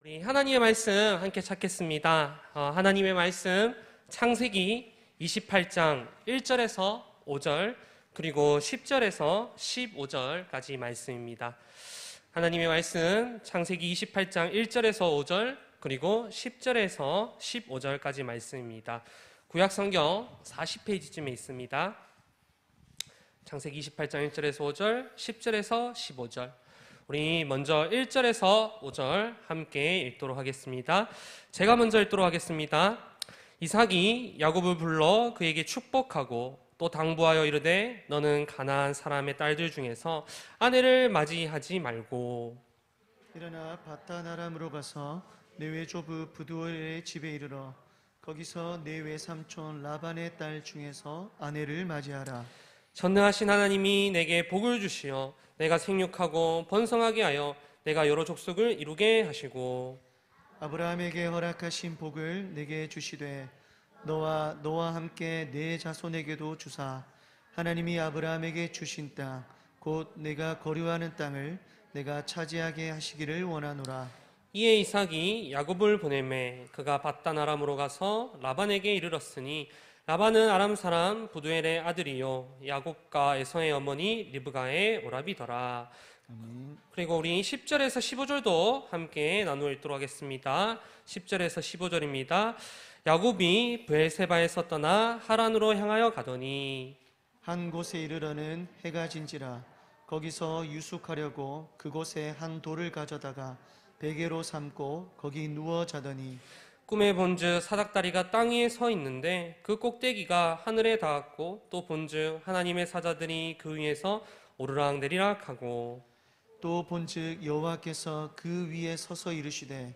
우리 하나님의 말씀 함께 찾겠습니다. 하나님의 말씀 창세기 28장 1절에서 5절 그리고 10절에서 15절까지 말씀입니다. 하나님의 말씀 창세기 28장 1절에서 5절 그리고 10절에서 15절까지 말씀입니다. 구약성경 40페이지쯤에 있습니다. 창세기 28장 1절에서 5절, 10절에서 15절. 우리 먼저 1절에서 5절 함께 읽도록 하겠습니다. 제가 먼저 읽도록 하겠습니다. 이삭이 야곱을 불러 그에게 축복하고 또 당부하여 이르되 너는 가나안 사람의 딸들 중에서 아내를 맞이하지 말고 일어나 바단 아람으로 가서 내 외조부 부두엘의 집에 이르러 거기서 내 외삼촌 라반의 딸 중에서 아내를 맞이하라. 전능하신 하나님이 내게 복을 주시어 내가 생육하고 번성하게 하여 내가 여러 족속을 이루게 하시고 아브라함에게 허락하신 복을 내게 주시되 너와 함께 내 자손에게도 주사 하나님이 아브라함에게 주신 땅 곧 내가 거류하는 땅을 내가 차지하게 하시기를 원하노라. 이에 이삭이 야곱을 보내매 그가 밧단 아람으로 가서 라반에게 이르렀으니 라반은 아람 사람 부두엘의 아들이요 야곱과 에서의 어머니 리브가의 오라비더라. 그리고 우리 10절에서 15절도 함께 나누어 읽도록 하겠습니다. 10절에서 15절입니다. 야곱이 브엘세바에서 떠나 하란으로 향하여 가더니 한 곳에 이르러는 해가 진지라. 거기서 유숙하려고 그곳에 한 돌을 가져다가 베개로 삼고 거기 누워 자더니 꿈에 본즉 사닥다리가 땅 위에 서 있는데 그 꼭대기가 하늘에 닿았고 또 본즉 하나님의 사자들이 그 위에서 오르락 내리락 하고 또 본즉 여호와께서 그 위에 서서 이르시되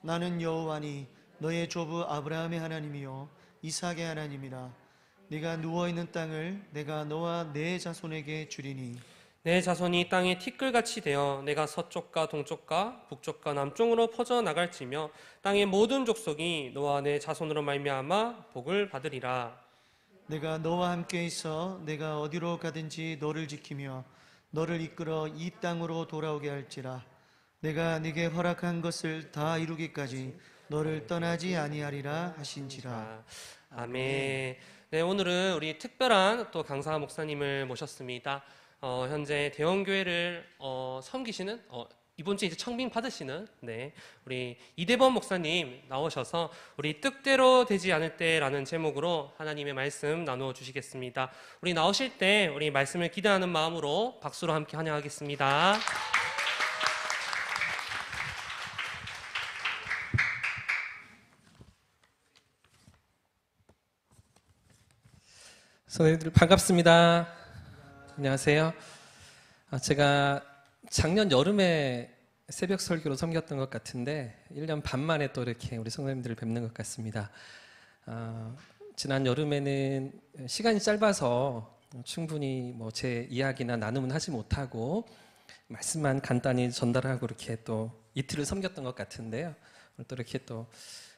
나는 여호와니 너의 조부 아브라함의 하나님이요 이삭의 하나님이라. 네가 누워있는 땅을 내가 너와 내 자손에게 주리니 내 자손이 땅에 티끌같이 되어 내가 서쪽과 동쪽과 북쪽과 남쪽으로 퍼져 나갈지며 땅의 모든 족속이 너와 내 자손으로 말미암아 복을 받으리라. 내가 너와 함께 있어 내가 어디로 가든지 너를 지키며 너를 이끌어 이 땅으로 돌아오게 할지라. 내가 네게 허락한 것을 다 이루기까지 너를 떠나지 아니하리라 하신지라. 아멘. 네, 오늘은 우리 특별한 또 강사 목사님을 모셨습니다. 현재 대원교회를 섬기시는 이번 주에 이제 청빙 받으시는 우리 이대범 목사님 나오셔서 우리 뜻대로 되지 않을 때라는 제목으로 하나님의 말씀 나누어 주시겠습니다. 우리 나오실 때 우리 말씀을 기대하는 마음으로 박수로 함께 환영하겠습니다. 선생님들 반갑습니다. 안녕하세요. 제가 작년 여름에 새벽 설교로 섬겼던 것 같은데 1년 반 만에 또 이렇게 우리 성도님들을 뵙는 것 같습니다. 지난 여름에는 시간이 짧아서 충분히 제 이야기나 나눔은 하지 못하고 말씀만 간단히 전달하고 이렇게 또 이틀을 섬겼던 것 같은데요. 오늘 또 이렇게 또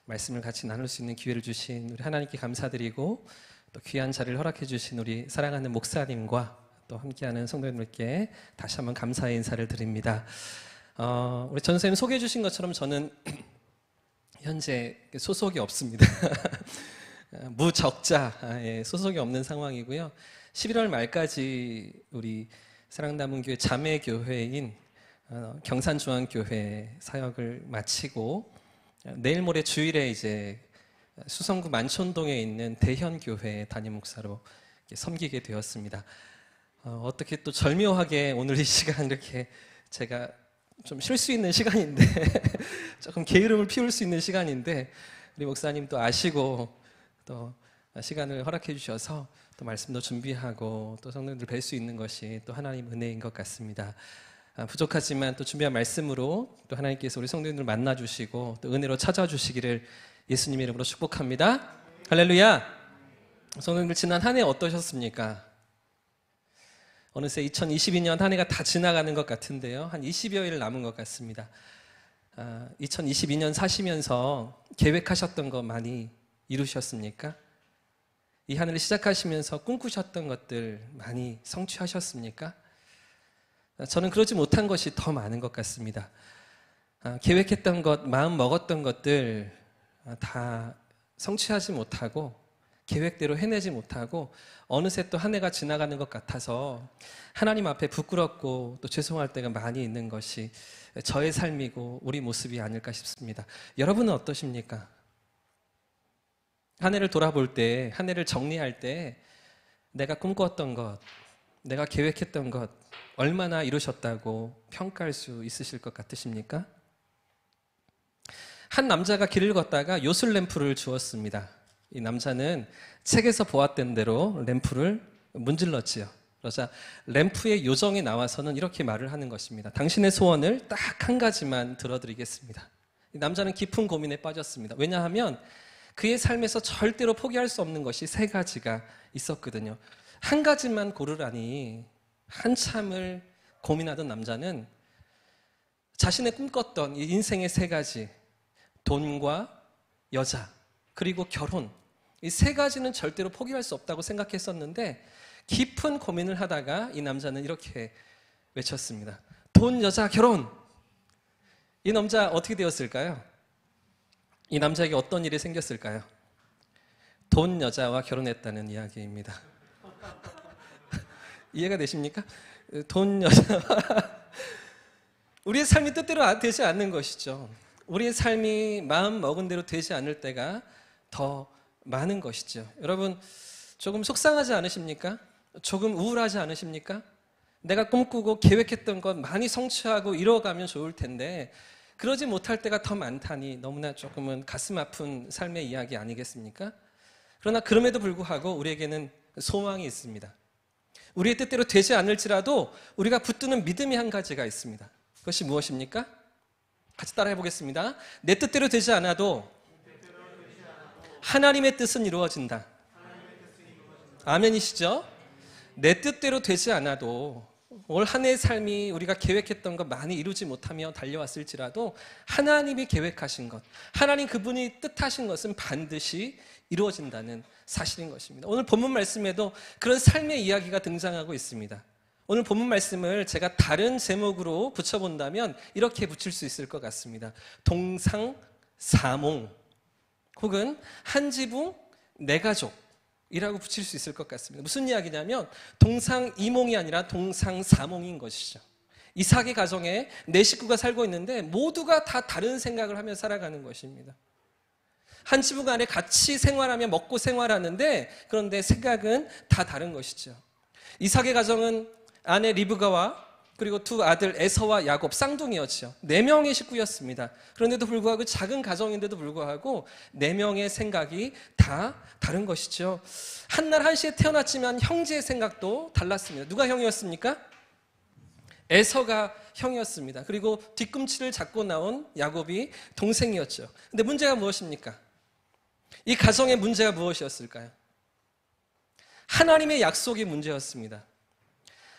말씀을 같이 나눌 수 있는 기회를 주신 우리 하나님께 감사드리고 또 귀한 자리를 허락해 주신 우리 사랑하는 목사님과 또 함께하는 성도님들께 다시 한번 감사의 인사를 드립니다. 우리 전 선생님 소개해 주신 것처럼 저는 현재 소속이 없습니다. 무적자, 소속이 없는 상황이고요. 11월 말까지 우리 사랑남은교회 자매교회인 경산중앙교회 사역을 마치고 내일 모레 주일에 이제 수성구 만촌동에 있는 대현교회 담임 목사로 섬기게 되었습니다. 어떻게 또 절묘하게 오늘 이 시간 이렇게 제가 좀 쉴 수 있는 시간인데 조금 게으름을 피울 수 있는 시간인데 우리 목사님 또 아시고 또 시간을 허락해 주셔서 또 말씀도 준비하고 또 성도님들 뵐 수 있는 것이 또 하나님 은혜인 것 같습니다. 부족하지만 또 준비한 말씀으로 또 하나님께서 우리 성도님들 만나 주시고 또 은혜로 찾아주시기를 예수님의 이름으로 축복합니다. 할렐루야. 성도님들 지난 한 해 어떠셨습니까? 어느새 2022년 한 해가 다 지나가는 것 같은데요. 한 20여일 남은 것 같습니다. 2022년 사시면서 계획하셨던 거 많이 이루셨습니까? 이 한 해를 시작하시면서 꿈꾸셨던 것들 많이 성취하셨습니까? 저는 그러지 못한 것이 더 많은 것 같습니다. 계획했던 것, 마음 먹었던 것들 다 성취하지 못하고 계획대로 해내지 못하고 어느새 또 한 해가 지나가는 것 같아서 하나님 앞에 부끄럽고 또 죄송할 때가 많이 있는 것이 저의 삶이고 우리 모습이 아닐까 싶습니다. 여러분은 어떠십니까? 한 해를 돌아볼 때, 한 해를 정리할 때 내가 꿈꿨던 것, 내가 계획했던 것 얼마나 이루셨다고 평가할 수 있으실 것 같으십니까? 한 남자가 길을 걷다가 요술 램프를 주었습니다. 이 남자는 책에서 보았던 대로 램프를 문질렀지요. 그러자 램프의 요정이 나와서는 이렇게 말을 하는 것입니다. 당신의 소원을 딱 한 가지만 들어드리겠습니다. 이 남자는 깊은 고민에 빠졌습니다. 왜냐하면 그의 삶에서 절대로 포기할 수 없는 것이 세 가지가 있었거든요. 한 가지만 고르라니 한참을 고민하던 남자는 자신의 꿈꿨던 이 인생의 세 가지, 돈과 여자, 그리고 결혼, 이 세 가지는 절대로 포기할 수 없다고 생각했었는데 깊은 고민을 하다가 이 남자는 이렇게 외쳤습니다. 돈, 여자, 결혼! 이 남자 어떻게 되었을까요? 이 남자에게 어떤 일이 생겼을까요? 돈, 여자와 결혼했다는 이야기입니다. 이해가 되십니까? 돈, 여자와 우리의 삶이 뜻대로 되지 않는 것이죠. 우리의 삶이 마음 먹은 대로 되지 않을 때가 더 많은 것이죠. 여러분, 조금 속상하지 않으십니까? 조금 우울하지 않으십니까? 내가 꿈꾸고 계획했던 것 많이 성취하고 이뤄가면 좋을 텐데 그러지 못할 때가 더 많다니 너무나 조금은 가슴 아픈 삶의 이야기 아니겠습니까? 그러나 그럼에도 불구하고 우리에게는 소망이 있습니다. 우리의 뜻대로 되지 않을지라도 우리가 붙드는 믿음이 한 가지가 있습니다. 그것이 무엇입니까? 같이 따라해 보겠습니다. 내 뜻대로 되지 않아도 하나님의 뜻은 이루어진다. 아멘이시죠? 내 뜻대로 되지 않아도 올 한 해의 삶이 우리가 계획했던 것 많이 이루지 못하며 달려왔을지라도 하나님이 계획하신 것, 하나님 그분이 뜻하신 것은 반드시 이루어진다는 사실인 것입니다. 오늘 본문 말씀에도 그런 삶의 이야기가 등장하고 있습니다. 오늘 본문 말씀을 제가 다른 제목으로 붙여본다면 이렇게 붙일 수 있을 것 같습니다. 동상사몽 혹은 한 지붕 네 가족이라고 붙일 수 있을 것 같습니다. 무슨 이야기냐면 동상이몽이 아니라 동상사몽인 것이죠. 이삭의 가정에 네 식구가 살고 있는데 모두가 다 다른 생각을 하며 살아가는 것입니다. 한 지붕 안에 같이 생활하며 먹고 생활하는데 그런데 생각은 다 다른 것이죠. 이삭의 가정은 아내 리브가와 그리고 두 아들 에서와 야곱 쌍둥이였죠. 4명의 식구였습니다. 그런데도 불구하고 작은 가정인데도 불구하고 4명의 생각이 다 다른 것이죠. 한날 한시에 태어났지만 형제의 생각도 달랐습니다. 누가 형이었습니까? 에서가 형이었습니다. 그리고 뒤꿈치를 잡고 나온 야곱이 동생이었죠. 근데 문제가 무엇입니까? 이 가정의 문제가 무엇이었을까요? 하나님의 약속이 문제였습니다.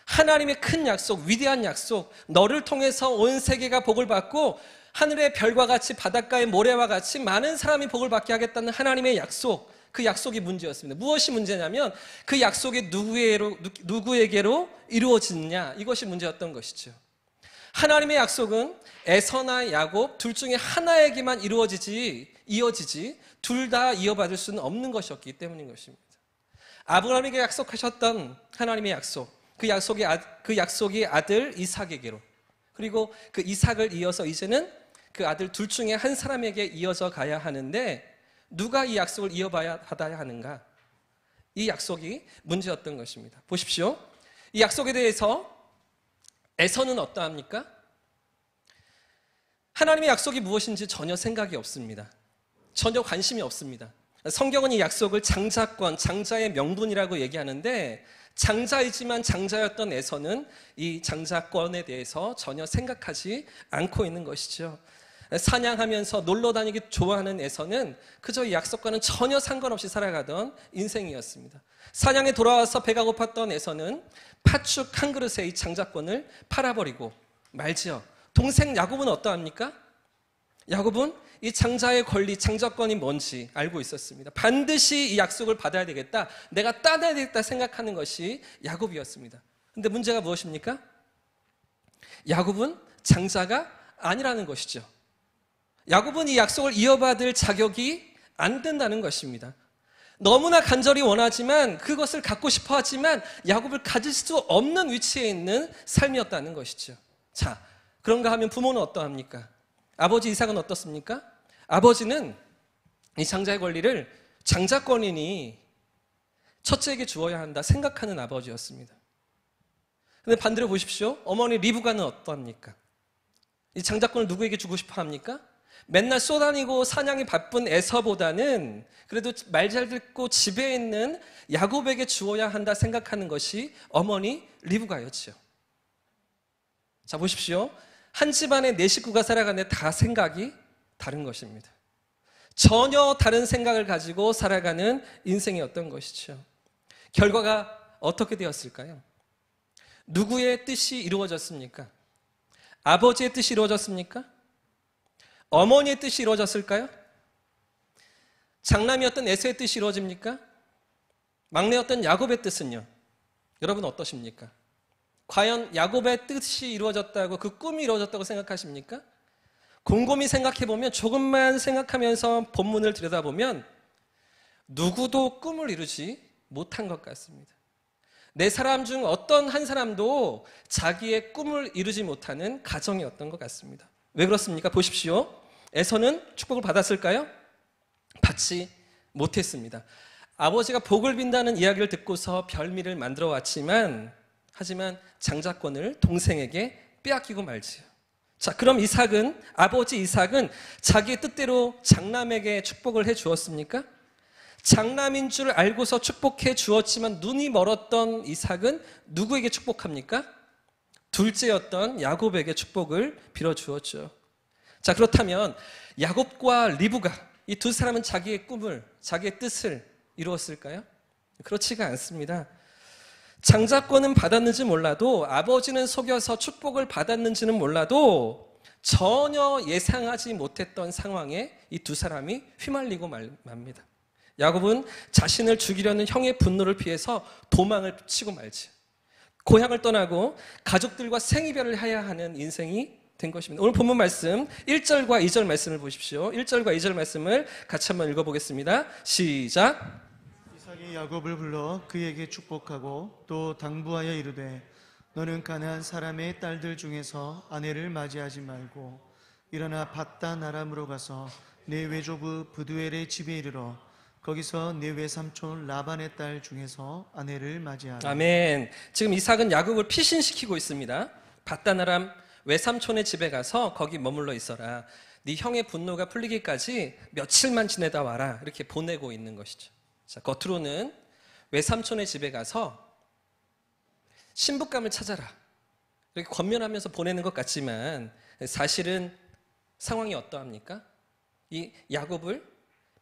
하나님의 큰 약속, 위대한 약속, 너를 통해서 온 세계가 복을 받고 하늘의 별과 같이 바닷가의 모래와 같이 많은 사람이 복을 받게 하겠다는 하나님의 약속, 그 약속이 문제였습니다. 무엇이 문제냐면 그 약속이 누구에게로 이루어지느냐, 이것이 문제였던 것이죠. 하나님의 약속은 에서나 야곱 둘 중에 하나에게만 이어지지 둘 다 이어받을 수는 없는 것이었기 때문인 것입니다. 아브라함에게 약속하셨던 하나님의 약속, 그 약속이 아들 이삭에게로, 그리고 그 이삭을 이어서 이제는 그 아들 둘 중에 한 사람에게 이어져 가야 하는데 누가 이 약속을 이어받아야 하는가? 이 약속이 문제였던 것입니다. 보십시오. 이 약속에 대해서 에서는 어떠합니까? 하나님의 약속이 무엇인지 전혀 생각이 없습니다. 전혀 관심이 없습니다. 성경은 이 약속을 장자권, 장자의 명분이라고 얘기하는데 장자이지만 장자였던 에서는 이 장자권에 대해서 전혀 생각하지 않고 있는 것이죠. 사냥하면서 놀러 다니기 좋아하는 에서는 그저 이 약속과는 전혀 상관없이 살아가던 인생이었습니다. 사냥에 돌아와서 배가 고팠던 에서는 팥죽 한 그릇에 이 장자권을 팔아버리고 말지요. 동생 야곱은 어떠합니까? 야곱은 이 장자의 권리, 장자권이 뭔지 알고 있었습니다. 반드시 이 약속을 받아야 되겠다, 내가 따내야 되겠다 생각하는 것이 야곱이었습니다. 그런데 문제가 무엇입니까? 야곱은 장자가 아니라는 것이죠. 야곱은 이 약속을 이어받을 자격이 안 된다는 것입니다. 너무나 간절히 원하지만 그것을 갖고 싶어 하지만 야곱을 가질 수 없는 위치에 있는 삶이었다는 것이죠. 자, 그런가 하면 부모는 어떠합니까? 아버지 이삭은 어떻습니까? 아버지는 이 장자의 권리를 장자권이니 첫째에게 주어야 한다 생각하는 아버지였습니다. 그런데 반대로 보십시오. 어머니 리브가는 어떠합니까? 이 장자권을 누구에게 주고 싶어 합니까? 맨날 쏘다니고 사냥이 바쁜 에서보다는 그래도 말 잘 듣고 집에 있는 야곱에게 주어야 한다 생각하는 것이 어머니 리브가였죠. 자, 보십시오. 한 집안에 네 식구가 살아가는데 다 생각이 다른 것입니다. 전혀 다른 생각을 가지고 살아가는 인생이었던 것이죠. 결과가 어떻게 되었을까요? 누구의 뜻이 이루어졌습니까? 아버지의 뜻이 이루어졌습니까? 어머니의 뜻이 이루어졌을까요? 장남이었던 에서의 뜻이 이루어집니까? 막내였던 야곱의 뜻은요? 여러분 어떠십니까? 과연 야곱의 뜻이 이루어졌다고, 그 꿈이 이루어졌다고 생각하십니까? 곰곰이 생각해보면, 조금만 생각하면서 본문을 들여다보면 누구도 꿈을 이루지 못한 것 같습니다. 네 사람 중 어떤 한 사람도 자기의 꿈을 이루지 못하는 가정이었던 것 같습니다. 왜 그렇습니까? 보십시오. 에서는 축복을 받았을까요? 받지 못했습니다. 아버지가 복을 빈다는 이야기를 듣고서 별미를 만들어 왔지만, 하지만 장자권을 동생에게 빼앗기고 말지요. 자, 그럼 아버지 이삭은 자기의 뜻대로 장남에게 축복을 해 주었습니까? 장남인 줄 알고서 축복해 주었지만 눈이 멀었던 이삭은 누구에게 축복합니까? 둘째였던 야곱에게 축복을 빌어 주었죠. 자, 그렇다면 야곱과 리브가, 이 두 사람은 자기의 꿈을, 자기의 뜻을 이루었을까요? 그렇지가 않습니다. 장자권은 받았는지 몰라도, 아버지는 속여서 축복을 받았는지는 몰라도 전혀 예상하지 못했던 상황에 이 두 사람이 휘말리고 맙니다. 야곱은 자신을 죽이려는 형의 분노를 피해서 도망을 치고 말지, 고향을 떠나고 가족들과 생이별을 해야 하는 인생이 된 것입니다. 오늘 본문 말씀 1절과 2절 말씀을 보십시오. 1절과 2절 말씀을 같이 한번 읽어보겠습니다. 시작. 이삭이 야곱을 불러 그에게 축복하고 또 당부하여 이르되 너는 가나안 사람의 딸들 중에서 아내를 맞이하지 말고 일어나 밧단 아람으로 가서 내 외조부 브두엘의 집에 이르러 거기서 내 외삼촌 라반의 딸 중에서 아내를 맞이하라. 아멘. 지금 이삭은 야곱을 피신시키고 있습니다. 밧단 아람 외삼촌의 집에 가서 거기 머물러 있어라. 네 형의 분노가 풀리기까지 며칠만 지내다 와라. 이렇게 보내고 있는 것이죠. 자, 겉으로는 외삼촌의 집에 가서 신부감을 찾아라, 이렇게 권면하면서 보내는 것 같지만 사실은 상황이 어떠합니까? 이 야곱을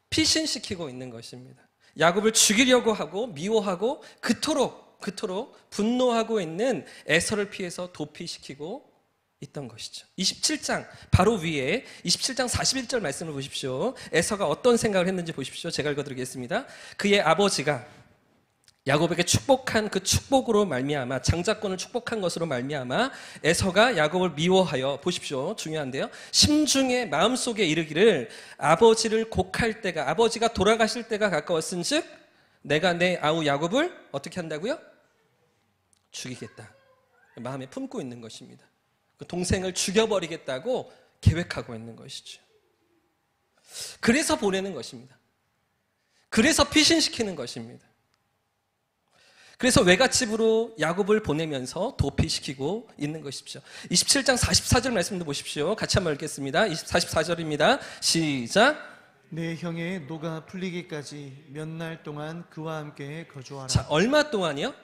피신시키고 있는 것입니다. 야곱을 죽이려고 하고 미워하고 그토록 분노하고 있는 에서를 피해서 도피시키고 있던 것이죠. 27장 바로 위에 27장 41절 말씀을 보십시오. 에서가 어떤 생각을 했는지 보십시오. 제가 읽어드리겠습니다. 그의 아버지가 야곱에게 축복한 그 축복으로 말미암아, 장자권을 축복한 것으로 말미암아 에서가 야곱을 미워하여, 보십시오, 중요한데요, 심중에 마음속에 이르기를 아버지를 곡할 때가, 아버지가 돌아가실 때가 가까웠은즉 내가 내 아우 야곱을 어떻게 한다고요? 죽이겠다. 마음에 품고 있는 것입니다. 그 동생을 죽여버리겠다고 계획하고 있는 것이죠. 그래서 보내는 것입니다. 그래서 피신시키는 것입니다. 그래서 외갓집으로 야곱을 보내면서 도피시키고 있는 것이죠. 27장 44절 말씀도 보십시오. 같이 한번 읽겠습니다. 44절입니다. 시작. 내 형의 노가 풀리기까지 몇 날 동안 그와 함께 거주하라. 자, 얼마 동안이요?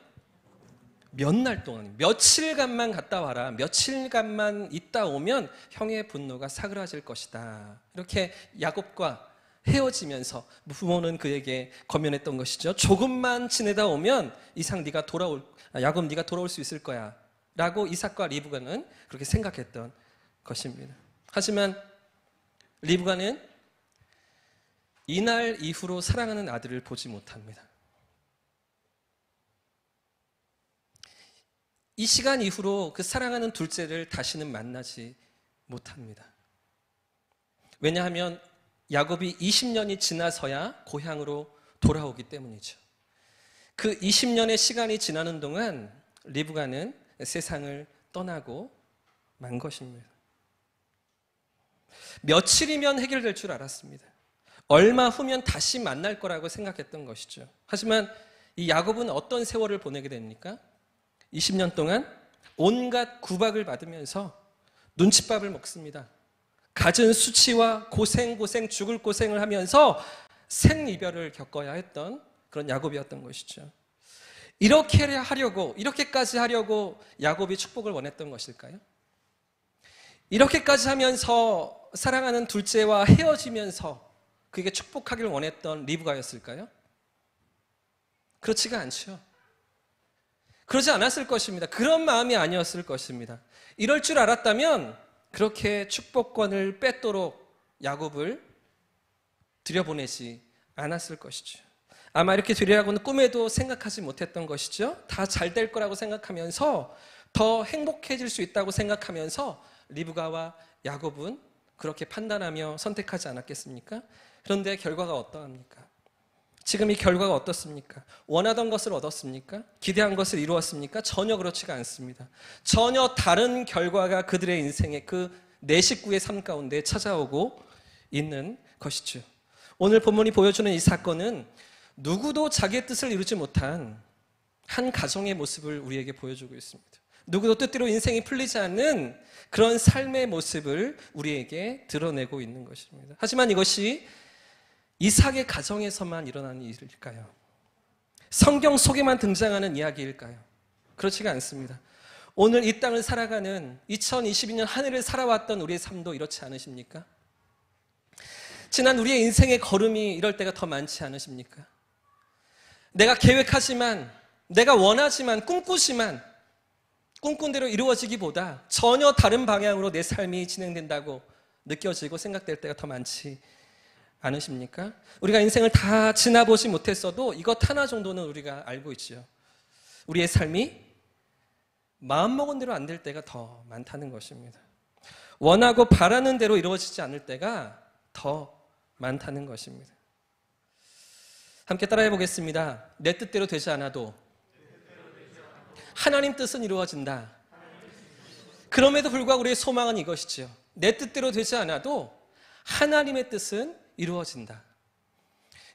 몇 날 동안, 며칠간만 갔다 와라. 며칠간만 있다 오면 형의 분노가 사그라질 것이다. 이렇게 야곱과 헤어지면서 부모는 그에게 권면했던 것이죠. 조금만 지내다 오면 야곱 네가 돌아올 수 있을 거야 라고 이삭과 리브가는 그렇게 생각했던 것입니다. 하지만 리브가는 이날 이후로 사랑하는 아들을 보지 못합니다. 이 시간 이후로 그 사랑하는 둘째를 다시는 만나지 못합니다. 왜냐하면 야곱이 20년이 지나서야 고향으로 돌아오기 때문이죠. 그 20년의 시간이 지나는 동안 리브가는 세상을 떠나고 만 것입니다. 며칠이면 해결될 줄 알았습니다. 얼마 후면 다시 만날 거라고 생각했던 것이죠. 하지만 이 야곱은 어떤 세월을 보내게 됩니까? 20년 동안 온갖 구박을 받으면서 눈칫밥을 먹습니다. 갖은 수치와 고생 죽을 고생을 하면서 생이별을 겪어야 했던 그런 야곱이었던 것이죠. 이렇게까지 하려고 야곱이 축복을 원했던 것일까요? 이렇게까지 하면서 사랑하는 둘째와 헤어지면서 그에게 축복하기를 원했던 리브가였을까요? 그렇지가 않죠. 그러지 않았을 것입니다. 그런 마음이 아니었을 것입니다. 이럴 줄 알았다면 그렇게 축복권을 뺏도록 야곱을 들여보내지 않았을 것이죠. 아마 이렇게 되리라고는 꿈에도 생각하지 못했던 것이죠. 다 잘 될 거라고 생각하면서 더 행복해질 수 있다고 생각하면서 리브가와 야곱은 그렇게 판단하며 선택하지 않았겠습니까? 그런데 결과가 어떠합니까? 지금 이 결과가 어떻습니까? 원하던 것을 얻었습니까? 기대한 것을 이루었습니까? 전혀 그렇지가 않습니다. 전혀 다른 결과가 그들의 인생의 그 네 식구의 삶 가운데 찾아오고 있는 것이죠. 오늘 본문이 보여주는 이 사건은 누구도 자기의 뜻을 이루지 못한 한 가정의 모습을 우리에게 보여주고 있습니다. 누구도 뜻대로 인생이 풀리지 않는 그런 삶의 모습을 우리에게 드러내고 있는 것입니다. 하지만 이것이 이삭의 가정에서만 일어나는 일일까요? 성경 속에만 등장하는 이야기일까요? 그렇지가 않습니다. 오늘 이 땅을 살아가는 2022년 한 해를 살아왔던 우리의 삶도 이렇지 않으십니까? 지난 우리의 인생의 걸음이 이럴 때가 더 많지 않으십니까? 내가 계획하지만, 내가 원하지만, 꿈꾸지만 꿈꾼 대로 이루어지기보다 전혀 다른 방향으로 내 삶이 진행된다고 느껴지고 생각될 때가 더 많지 않으십니까? 우리가 인생을 다 지나보지 못했어도 이것 하나 정도는 우리가 알고 있죠. 우리의 삶이 마음먹은 대로 안 될 때가 더 많다는 것입니다. 원하고 바라는 대로 이루어지지 않을 때가 더 많다는 것입니다. 함께 따라해 보겠습니다. 내 뜻대로 되지 않아도 하나님 뜻은 이루어진다. 그럼에도 불구하고 우리의 소망은 이것이죠. 내 뜻대로 되지 않아도 하나님의 뜻은 이루어진다.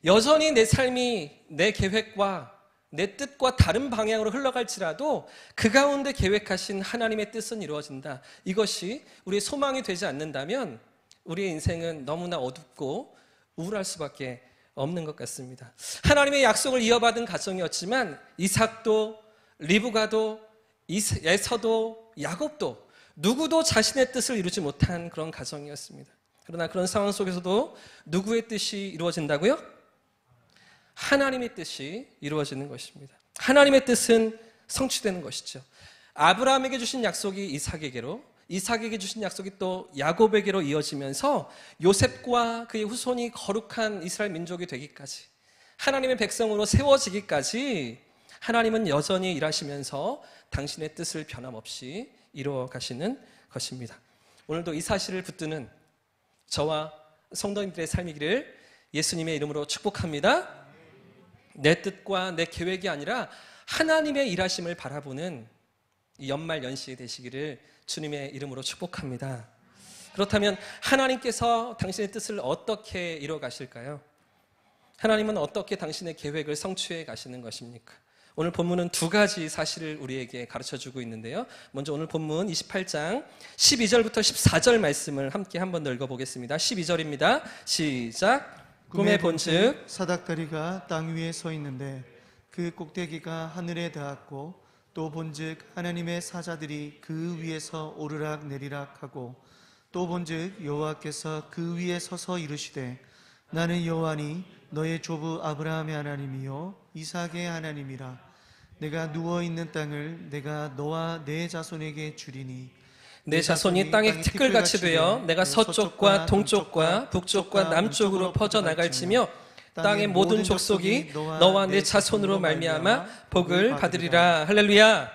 여전히 내 삶이 내 계획과 내 뜻과 다른 방향으로 흘러갈지라도 그 가운데 계획하신 하나님의 뜻은 이루어진다. 이것이 우리의 소망이 되지 않는다면 우리의 인생은 너무나 어둡고 우울할 수밖에 없는 것 같습니다. 하나님의 약속을 이어받은 가정이었지만 이삭도 리브가도 에서도 야곱도 누구도 자신의 뜻을 이루지 못한 그런 가정이었습니다. 그러나 그런 상황 속에서도 누구의 뜻이 이루어진다고요? 하나님의 뜻이 이루어지는 것입니다. 하나님의 뜻은 성취되는 것이죠. 아브라함에게 주신 약속이 이삭에게로, 이삭에게 주신 약속이 또 야곱에게로 이어지면서 요셉과 그의 후손이 거룩한 이스라엘 민족이 되기까지, 하나님의 백성으로 세워지기까지 하나님은 여전히 일하시면서 당신의 뜻을 변함없이 이루어 가시는 것입니다. 오늘도 이 사실을 붙드는 저와 성도님들의 삶이기를 예수님의 이름으로 축복합니다. 내 뜻과 내 계획이 아니라 하나님의 일하심을 바라보는 이 연말 연시에 되시기를 주님의 이름으로 축복합니다. 그렇다면 하나님께서 당신의 뜻을 어떻게 이루어 가실까요? 하나님은 어떻게 당신의 계획을 성취해 가시는 것입니까? 오늘 본문은 두 가지 사실을 우리에게 가르쳐주고 있는데요. 먼저 오늘 본문 28장 12절부터 14절 말씀을 함께 한번 더 읽어보겠습니다. 12절입니다. 시작. 꿈에 본즉 사닥다리가 땅 위에 서 있는데 그 꼭대기가 하늘에 닿았고 또 본즉 하나님의 사자들이 그 위에서 오르락 내리락 하고 또 본즉 여호와께서 그 위에 서서 이르시되 나는 여호와니 너의 조부 아브라함의 하나님이요 이삭의 하나님이라. 내가 누워있는 땅을 내가 너와 내 자손에게 주리니 내 자손이 땅의 티끌같이 되어 내가 서쪽과 동쪽과 북쪽과 남쪽으로 퍼져나갈지며 땅의 모든 족속이 너와 내 자손으로 말미암아 복을 받으리라. 할렐루야.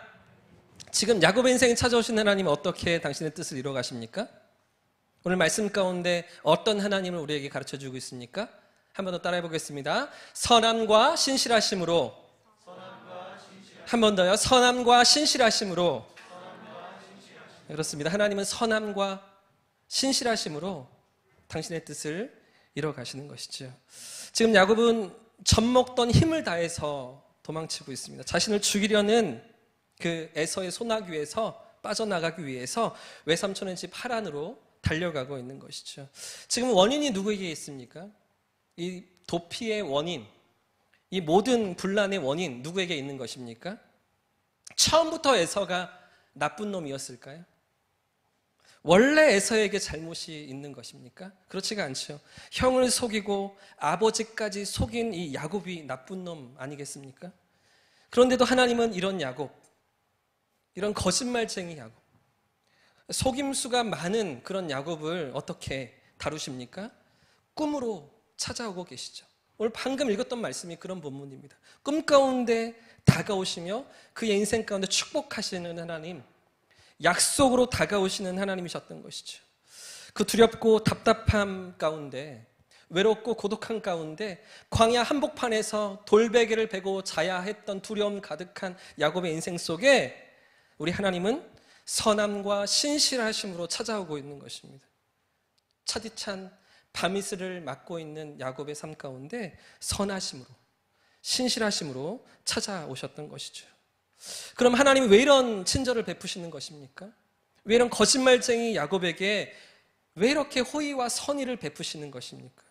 지금 야곱의 인생에 찾아오신 하나님은 어떻게 당신의 뜻을 이루어 가십니까? 오늘 말씀 가운데 어떤 하나님을 우리에게 가르쳐주고 있습니까? 한 번 더 따라해 보겠습니다. 선함과 신실하심으로. 한 번 더요. 선함과 신실하심으로. 그렇습니다. 하나님은 선함과 신실하심으로 당신의 뜻을 이뤄가시는 것이죠. 지금 야곱은 젖먹던 힘을 다해서 도망치고 있습니다. 자신을 죽이려는 그 에서의 소나귀에서 빠져나가기 위해서 외삼촌의 집 하란으로 달려가고 있는 것이죠. 지금 원인이 누구에게 있습니까? 이 도피의 원인, 이 모든 분란의 원인 누구에게 있는 것입니까? 처음부터 에서가 나쁜 놈이었을까요? 원래 에서에게 잘못이 있는 것입니까? 그렇지가 않죠. 형을 속이고 아버지까지 속인 이 야곱이 나쁜 놈 아니겠습니까? 그런데도 하나님은 이런 야곱, 이런 거짓말쟁이 야곱, 속임수가 많은 그런 야곱을 어떻게 다루십니까? 꿈으로 찾아오고 계시죠. 오늘 방금 읽었던 말씀이 그런 본문입니다. 꿈 가운데 다가오시며 그의 인생 가운데 축복하시는 하나님, 약속으로 다가오시는 하나님이셨던 것이죠. 그 두렵고 답답함 가운데, 외롭고 고독한 가운데 광야 한복판에서 돌베개를 베고 자야 했던 두려움 가득한 야곱의 인생 속에 우리 하나님은 선함과 신실하심으로 찾아오고 있는 것입니다. 차디찬 밤이슬을 맞고 있는 야곱의 삶 가운데 선하심으로, 신실하심으로 찾아오셨던 것이죠. 그럼 하나님이 왜 이런 친절을 베푸시는 것입니까? 왜 이런 거짓말쟁이 야곱에게 왜 이렇게 호의와 선의를 베푸시는 것입니까?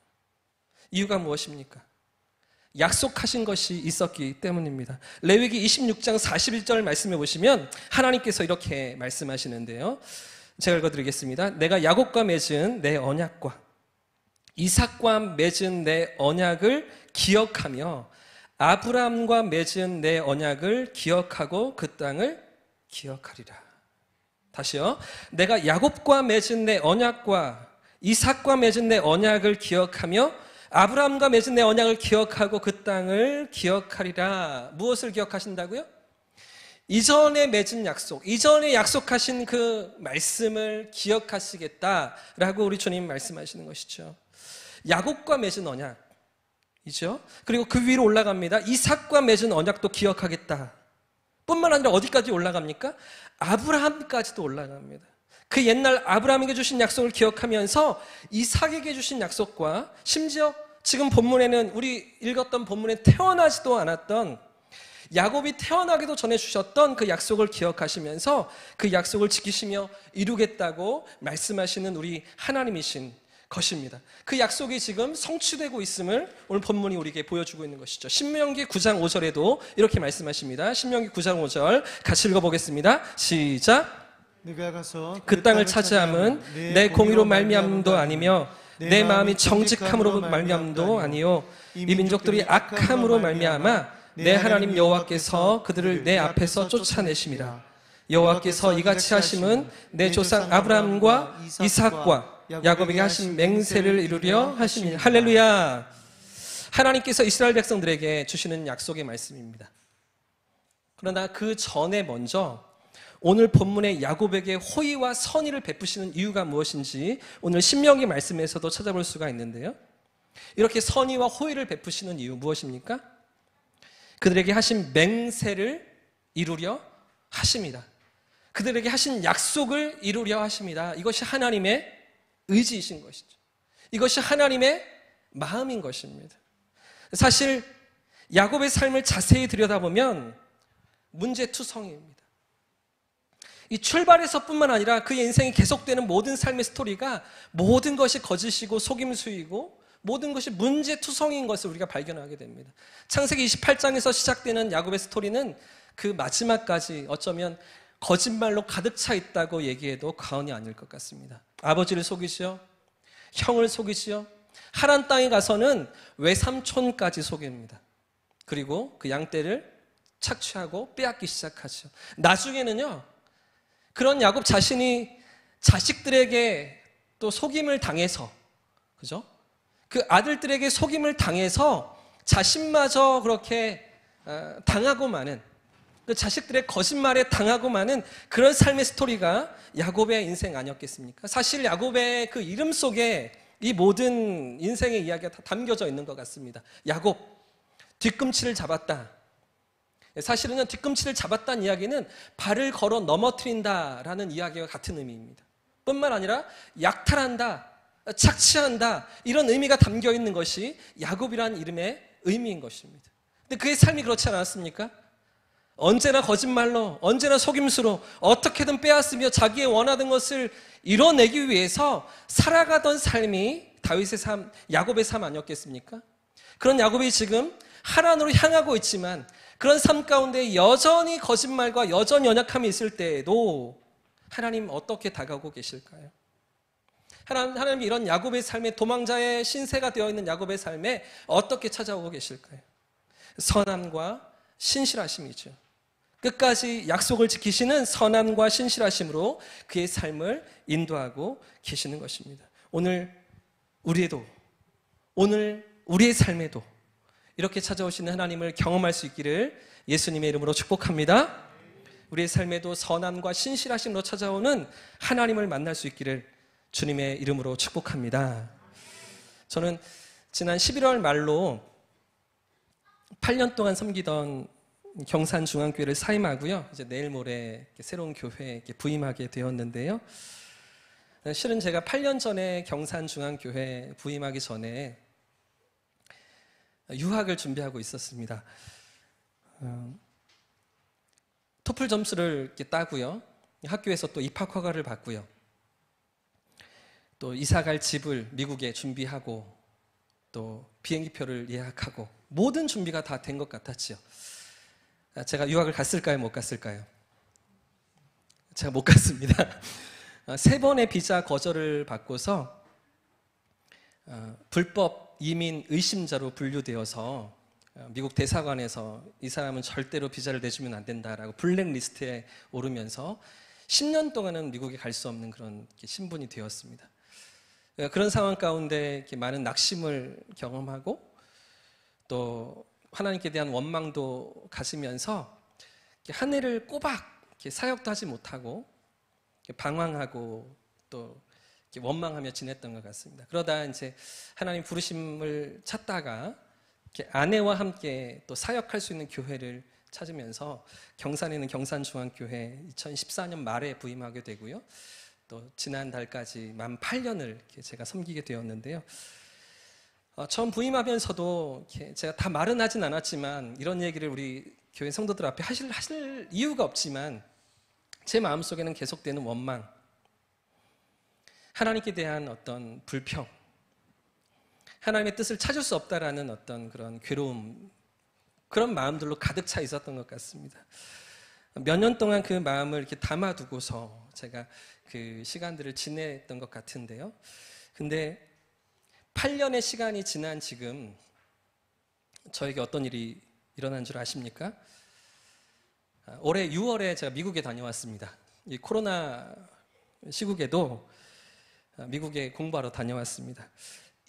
이유가 무엇입니까? 약속하신 것이 있었기 때문입니다. 레위기 26장 41절 말씀해 보시면 하나님께서 이렇게 말씀하시는데요. 제가 읽어드리겠습니다. 내가 야곱과 맺은 내 언약과 이삭과 맺은 내 언약을 기억하며 아브라함과 맺은 내 언약을 기억하고 그 땅을 기억하리라. 다시요. 내가 야곱과 맺은 내 언약과 이삭과 맺은 내 언약을 기억하며 아브라함과 맺은 내 언약을 기억하고 그 땅을 기억하리라. 무엇을 기억하신다고요? 이전에 맺은 약속, 이전에 약속하신 그 말씀을 기억하시겠다라고 우리 주님 말씀하시는 것이죠. 야곱과 맺은 언약이죠. 그리고 그 위로 올라갑니다. 이삭과 맺은 언약도 기억하겠다. 뿐만 아니라 어디까지 올라갑니까? 아브라함까지도 올라갑니다. 그 옛날 아브라함에게 주신 약속을 기억하면서 이삭에게 주신 약속과 심지어 지금 본문에는 우리 읽었던 본문에 태어나지도 않았던 야곱이 태어나기도 전에 주셨던 그 약속을 기억하시면서 그 약속을 지키시며 이루겠다고 말씀하시는 우리 하나님이신 것입니다. 그 약속이 지금 성취되고 있음을 오늘 본문이 우리에게 보여주고 있는 것이죠. 신명기 9장 5절에도 이렇게 말씀하십니다. 신명기 9장 5절 같이 읽어보겠습니다. 시작. 네가 가서 그 땅을 차지함은 내 공의로 말미암음도 아니며 내 마음이 정직함으로 말미암음도 아니요 이 민족들이 악함으로 말미암아 내 하나님 여호와께서 그들을 내 앞에서 쫓아내심이라. 여호와께서 이같이 하심은 내 조상 아브라함과 이삭과 야곱에게 하신 맹세를 이루려 하심이라. 할렐루야. 하나님께서 이스라엘 백성들에게 주시는 약속의 말씀입니다. 그러나 그 전에 먼저 오늘 본문의 야곱에게 호의와 선의를 베푸시는 이유가 무엇인지 오늘 신명기 말씀에서도 찾아볼 수가 있는데요. 이렇게 선의와 호의를 베푸시는 이유 무엇입니까? 그들에게 하신 맹세를 이루려 하십니다. 그들에게 하신 약속을 이루려 하십니다. 이것이 하나님의 의지이신 것이죠. 이것이 하나님의 마음인 것입니다. 사실 야곱의 삶을 자세히 들여다보면 문제투성이입니다. 이 출발에서뿐만 아니라 그의 인생이 계속되는 모든 삶의 스토리가 모든 것이 거짓이고 속임수이고 모든 것이 문제투성인 것을 우리가 발견하게 됩니다. 창세기 28장에서 시작되는 야곱의 스토리는 그 마지막까지 어쩌면 거짓말로 가득 차 있다고 얘기해도 과언이 아닐 것 같습니다. 아버지를 속이시어, 형을 속이시어, 하란 땅에 가서는 외삼촌까지 속입니다. 그리고 그 양떼를 착취하고 빼앗기 시작하죠. 나중에는요, 그런 야곱 자신이 자식들에게 또 속임을 당해서, 그죠? 그 아들들에게 속임을 당해서 자신마저 그렇게 당하고 마는 그 자식들의 거짓말에 당하고 마는 그런 삶의 스토리가 야곱의 인생 아니었겠습니까? 사실 야곱의 그 이름 속에 이 모든 인생의 이야기가 다 담겨져 있는 것 같습니다. 야곱, 뒤꿈치를 잡았다. 사실은요, 뒤꿈치를 잡았다는 이야기는 발을 걸어 넘어뜨린다라는 이야기와 같은 의미입니다. 뿐만 아니라 약탈한다, 착취한다, 이런 의미가 담겨 있는 것이 야곱이라는 이름의 의미인 것입니다. 근데 그의 삶이 그렇지 않았습니까? 언제나 거짓말로, 언제나 속임수로 어떻게든 빼앗으며 자기의 원하던 것을 이뤄내기 위해서 살아가던 삶이 다윗의 삶, 야곱의 삶 아니었겠습니까? 그런 야곱이 지금 하나님으로 향하고 있지만 그런 삶 가운데 여전히 거짓말과 여전히 연약함이 있을 때에도 하나님 어떻게 다가오고 계실까요? 하나님이 이런 야곱의 삶에, 도망자의 신세가 되어 있는 야곱의 삶에 어떻게 찾아오고 계실까요? 선함과 신실하심이죠. 끝까지 약속을 지키시는 선함과 신실하심으로 그의 삶을 인도하고 계시는 것입니다. 오늘 우리의 삶에도 이렇게 찾아오시는 하나님을 경험할 수 있기를 예수님의 이름으로 축복합니다. 우리의 삶에도 선함과 신실하심으로 찾아오는 하나님을 만날 수 있기를 주님의 이름으로 축복합니다. 저는 지난 11월 말로 8년 동안 섬기던 경산중앙교회를 사임하고요, 이제 내일 모레 새로운 교회에 부임하게 되었는데요. 실은 제가 8년 전에 경산중앙교회 부임하기 전에 유학을 준비하고 있었습니다. 토플 점수를 이렇게 따고요, 학교에서 또 입학 허가를 받고요, 또 이사갈 집을 미국에 준비하고 또 비행기표를 예약하고 모든 준비가 다 된 것 같았죠. 제가 유학을 갔을까요? 못 갔을까요? 제가 못 갔습니다. 3번의 비자 거절을 받고서 불법 이민 의심자로 분류되어서 미국 대사관에서 이 사람은 절대로 비자를 내주면 안 된다라고 블랙리스트에 오르면서 10년 동안은 미국에 갈 수 없는 그런 신분이 되었습니다. 그런 상황 가운데 많은 낙심을 경험하고 또 하나님께 대한 원망도 가지면서 한 해를 꼬박 사역도 하지 못하고 방황하고 또 원망하며 지냈던 것 같습니다. 그러다 이제 하나님 부르심을 찾다가 아내와 함께 또 사역할 수 있는 교회를 찾으면서 경산에 있는 경산중앙교회 2014년 말에 부임하게 되고요. 또 지난달까지 만 8년을 제가 섬기게 되었는데요. 처음 부임하면서도 제가 다 말은 하진 않았지만 이런 얘기를 우리 교회 성도들 앞에 하실 이유가 없지만 제 마음속에는 계속되는 원망, 하나님께 대한 어떤 불평, 하나님의 뜻을 찾을 수 없다라는 어떤 그런 괴로움, 그런 마음들로 가득 차 있었던 것 같습니다. 몇 년 동안 그 마음을 이렇게 담아두고서 제가 그 시간들을 지냈던 것 같은데요. 근데 8년의 시간이 지난 지금 저에게 어떤 일이 일어난 줄 아십니까? 올해 6월에 제가 미국에 다녀왔습니다. 이 코로나 시국에도 미국에 공부하러 다녀왔습니다.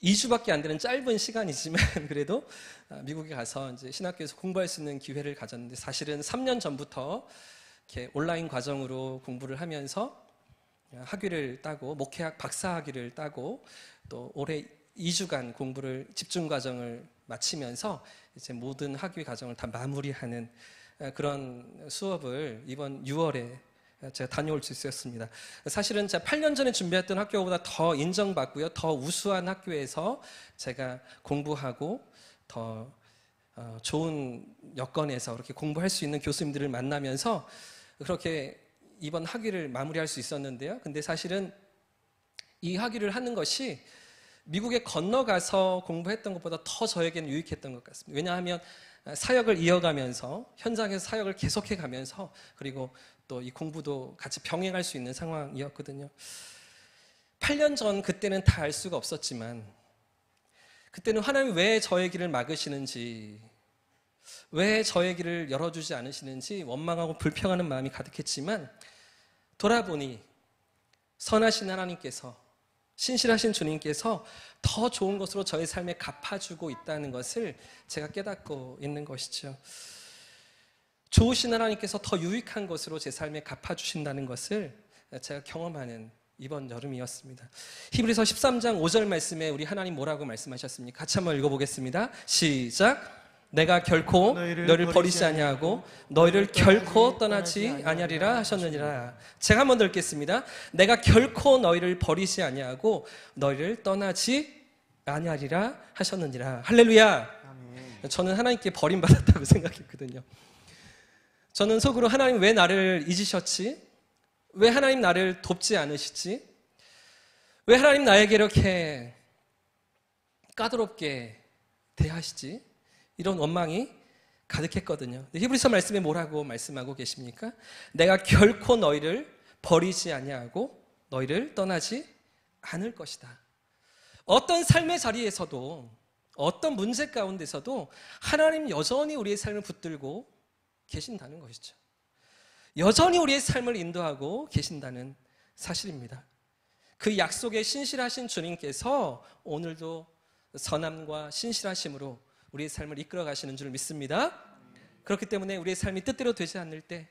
2주밖에 안 되는 짧은 시간이지만 그래도 미국에 가서 이제 신학교에서 공부할 수 있는 기회를 가졌는데, 사실은 3년 전부터 이렇게 온라인 과정으로 공부를 하면서 학위를 따고 목회학 박사학위를 따고 또 올해 2주간 공부를 집중 과정을 마치면서 이제 모든 학위 과정을 다 마무리하는 그런 수업을 이번 6월에 제가 다녀올 수 있었습니다. 사실은 제가 8년 전에 준비했던 학교보다 더 인정받고요, 더 우수한 학교에서 제가 공부하고 더 좋은 여건에서 그렇게 공부할 수 있는 교수님들을 만나면서 그렇게 이번 학위를 마무리할 수 있었는데요. 근데 사실은 이 학위를 하는 것이 미국에 건너가서 공부했던 것보다 더 저에게는 유익했던 것 같습니다. 왜냐하면 사역을 이어가면서 현장에서 사역을 계속해 가면서 그리고 또 이 공부도 같이 병행할 수 있는 상황이었거든요. 8년 전 그때는 다 알 수가 없었지만 그때는 하나님이 왜 저의 길을 막으시는지, 왜 저의 길을 열어주지 않으시는지 원망하고 불평하는 마음이 가득했지만 돌아보니 선하신 하나님께서, 신실하신 주님께서 더 좋은 것으로 저의 삶에 갚아주고 있다는 것을 제가 깨닫고 있는 것이죠. 좋으신 하나님께서 더 유익한 것으로 제 삶에 갚아주신다는 것을 제가 경험하는 이번 여름이었습니다. 히브리서 13장 5절 말씀에 우리 하나님 뭐라고 말씀하셨습니까? 같이 한번 읽어보겠습니다. 시작. 내가 결코 너희를 버리지 아니하고 너희를 결코 떠나지 아니하리라 하셨느니라. 제가 한번 더 읽겠습니다. 내가 결코 너희를 버리지 아니하고 너희를 떠나지 아니하리라 하셨느니라. 할렐루야. 아멘. 저는 하나님께 버림받았다고 생각했거든요. 저는 속으로 하나님 왜 나를 잊으셨지? 왜 하나님 나를 돕지 않으시지? 왜 하나님 나에게 이렇게 까다롭게 대하시지? 이런 원망이 가득했거든요. 히브리서 말씀에 뭐라고 말씀하고 계십니까? 내가 결코 너희를 버리지 아니하고 너희를 떠나지 않을 것이다. 어떤 삶의 자리에서도 어떤 문제 가운데서도 하나님 여전히 우리의 삶을 붙들고 계신다는 것이죠. 여전히 우리의 삶을 인도하고 계신다는 사실입니다. 그 약속에 신실하신 주님께서 오늘도 선함과 신실하심으로 우리의 삶을 이끌어 가시는 줄 믿습니다. 그렇기 때문에 우리의 삶이 뜻대로 되지 않을 때,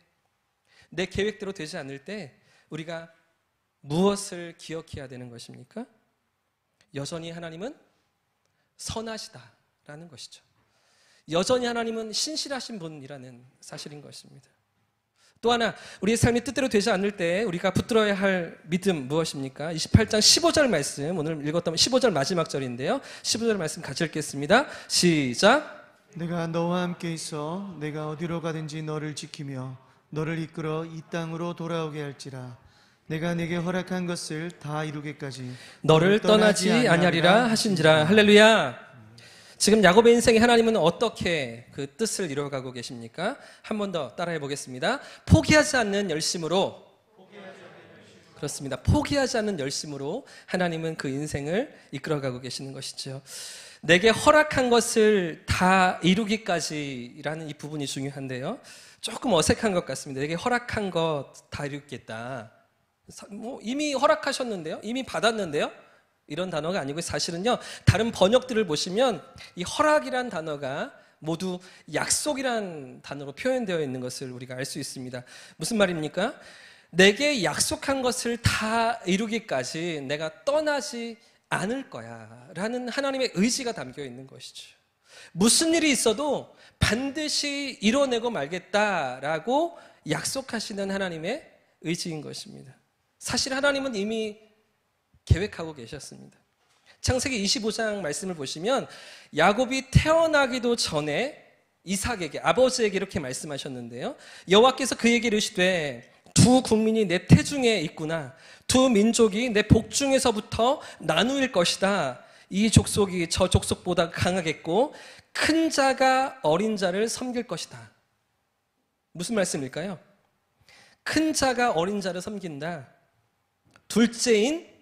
내 계획대로 되지 않을 때 우리가 무엇을 기억해야 되는 것입니까? 여전히 하나님은 선하시다라는 것이죠. 여전히 하나님은 신실하신 분이라는 사실인 것입니다. 또 하나, 우리의 삶이 뜻대로 되지 않을 때 우리가 붙들어야 할 믿음 무엇입니까? 28장 15절 말씀, 오늘 읽었던 15절 마지막 절인데요. 15절 말씀 같이 읽겠습니다. 시작. 내가 너와 함께 있어 내가 어디로 가든지 너를 지키며 너를 이끌어 이 땅으로 돌아오게 할지라. 내가 내게 허락한 것을 다 이루기까지 너를 떠나지 아니하리라 하신지라. 할렐루야. 지금 야곱의 인생에 하나님은 어떻게 그 뜻을 이루어가고 계십니까? 한 번 더 따라해 보겠습니다. 포기하지 않는 열심으로, 그렇습니다. 포기하지 않는 열심으로 하나님은 그 인생을 이끌어가고 계시는 것이죠. 내게 허락한 것을 다 이루기까지라는 이 부분이 중요한데요. 조금 어색한 것 같습니다. 내게 허락한 것 다 이루겠다. 이미 허락하셨는데요? 이미 받았는데요? 이런 단어가 아니고 사실은요, 다른 번역들을 보시면 이 허락이란 단어가 모두 약속이란 단어로 표현되어 있는 것을 우리가 알 수 있습니다. 무슨 말입니까? 내게 약속한 것을 다 이루기까지 내가 떠나지 않을 거야 라는 하나님의 의지가 담겨 있는 것이죠. 무슨 일이 있어도 반드시 이뤄내고 말겠다라고 약속하시는 하나님의 의지인 것입니다. 사실 하나님은 이미 계획하고 계셨습니다. 창세기 25장 말씀을 보시면 야곱이 태어나기도 전에 이삭에게, 아버지에게 이렇게 말씀하셨는데요. 여호와께서 그에게 이르시되 두 국민이 내 태중에 있구나. 두 민족이 내 복중에서부터 나누일 것이다. 이 족속이 저 족속보다 강하겠고 큰 자가 어린 자를 섬길 것이다. 무슨 말씀일까요? 큰 자가 어린 자를 섬긴다. 둘째인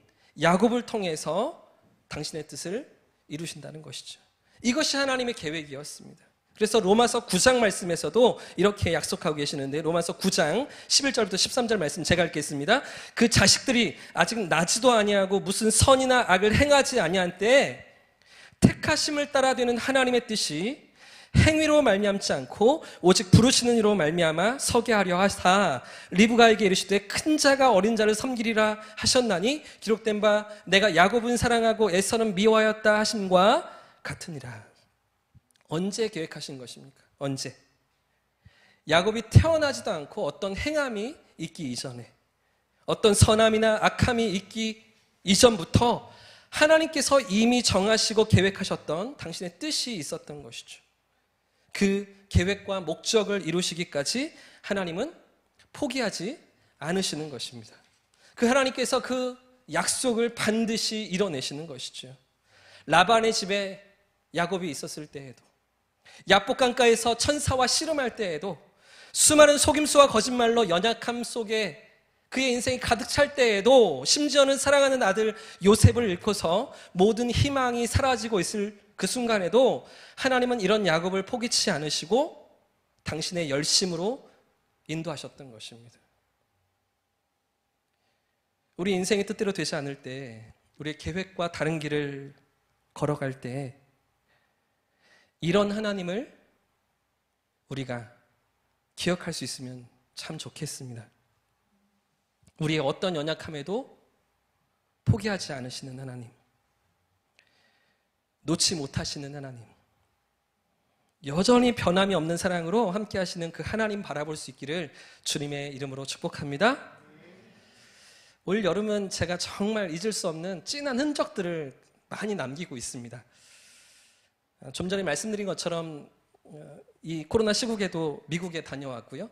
야곱을 통해서 당신의 뜻을 이루신다는 것이죠. 이것이 하나님의 계획이었습니다. 그래서 로마서 9장 말씀에서도 이렇게 약속하고 계시는데, 로마서 9장 11절부터 13절 말씀 제가 읽겠습니다. 그 자식들이 아직 나지도 아니하고 무슨 선이나 악을 행하지 아니한 때에 택하심을 따라 되는 하나님의 뜻이 행위로 말미암지 않고 오직 부르시는 이로 말미암아 서게 하려 하사 리브가에게 이르시되 큰 자가 어린 자를 섬기리라 하셨나니 기록된 바 내가 야곱은 사랑하고 에서는 미워하였다 하심과 같으니라. 언제 계획하신 것입니까? 언제? 야곱이 태어나지도 않고 어떤 행함이 있기 이전에, 어떤 선함이나 악함이 있기 이전부터 하나님께서 이미 정하시고 계획하셨던 당신의 뜻이 있었던 것이죠. 그 계획과 목적을 이루시기까지 하나님은 포기하지 않으시는 것입니다. 그 하나님께서 그 약속을 반드시 이뤄내시는 것이죠. 라반의 집에 야곱이 있었을 때에도, 야복강가에서 천사와 씨름할 때에도, 수많은 속임수와 거짓말로 연약함 속에 그의 인생이 가득 찰 때에도, 심지어는 사랑하는 아들 요셉을 잃고서 모든 희망이 사라지고 있을 그 순간에도 하나님은 이런 야곱을 포기치 않으시고 당신의 열심으로 인도하셨던 것입니다. 우리 인생의 뜻대로 되지 않을 때, 우리의 계획과 다른 길을 걸어갈 때 이런 하나님을 우리가 기억할 수 있으면 참 좋겠습니다. 우리의 어떤 연약함에도 포기하지 않으시는 하나님, 놓지 못하시는 하나님, 여전히 변함이 없는 사랑으로 함께 하시는 그 하나님 바라볼 수 있기를 주님의 이름으로 축복합니다. 올 여름은 제가 정말 잊을 수 없는 진한 흔적들을 많이 남기고 있습니다. 좀 전에 말씀드린 것처럼 이 코로나 시국에도 미국에 다녀왔고요.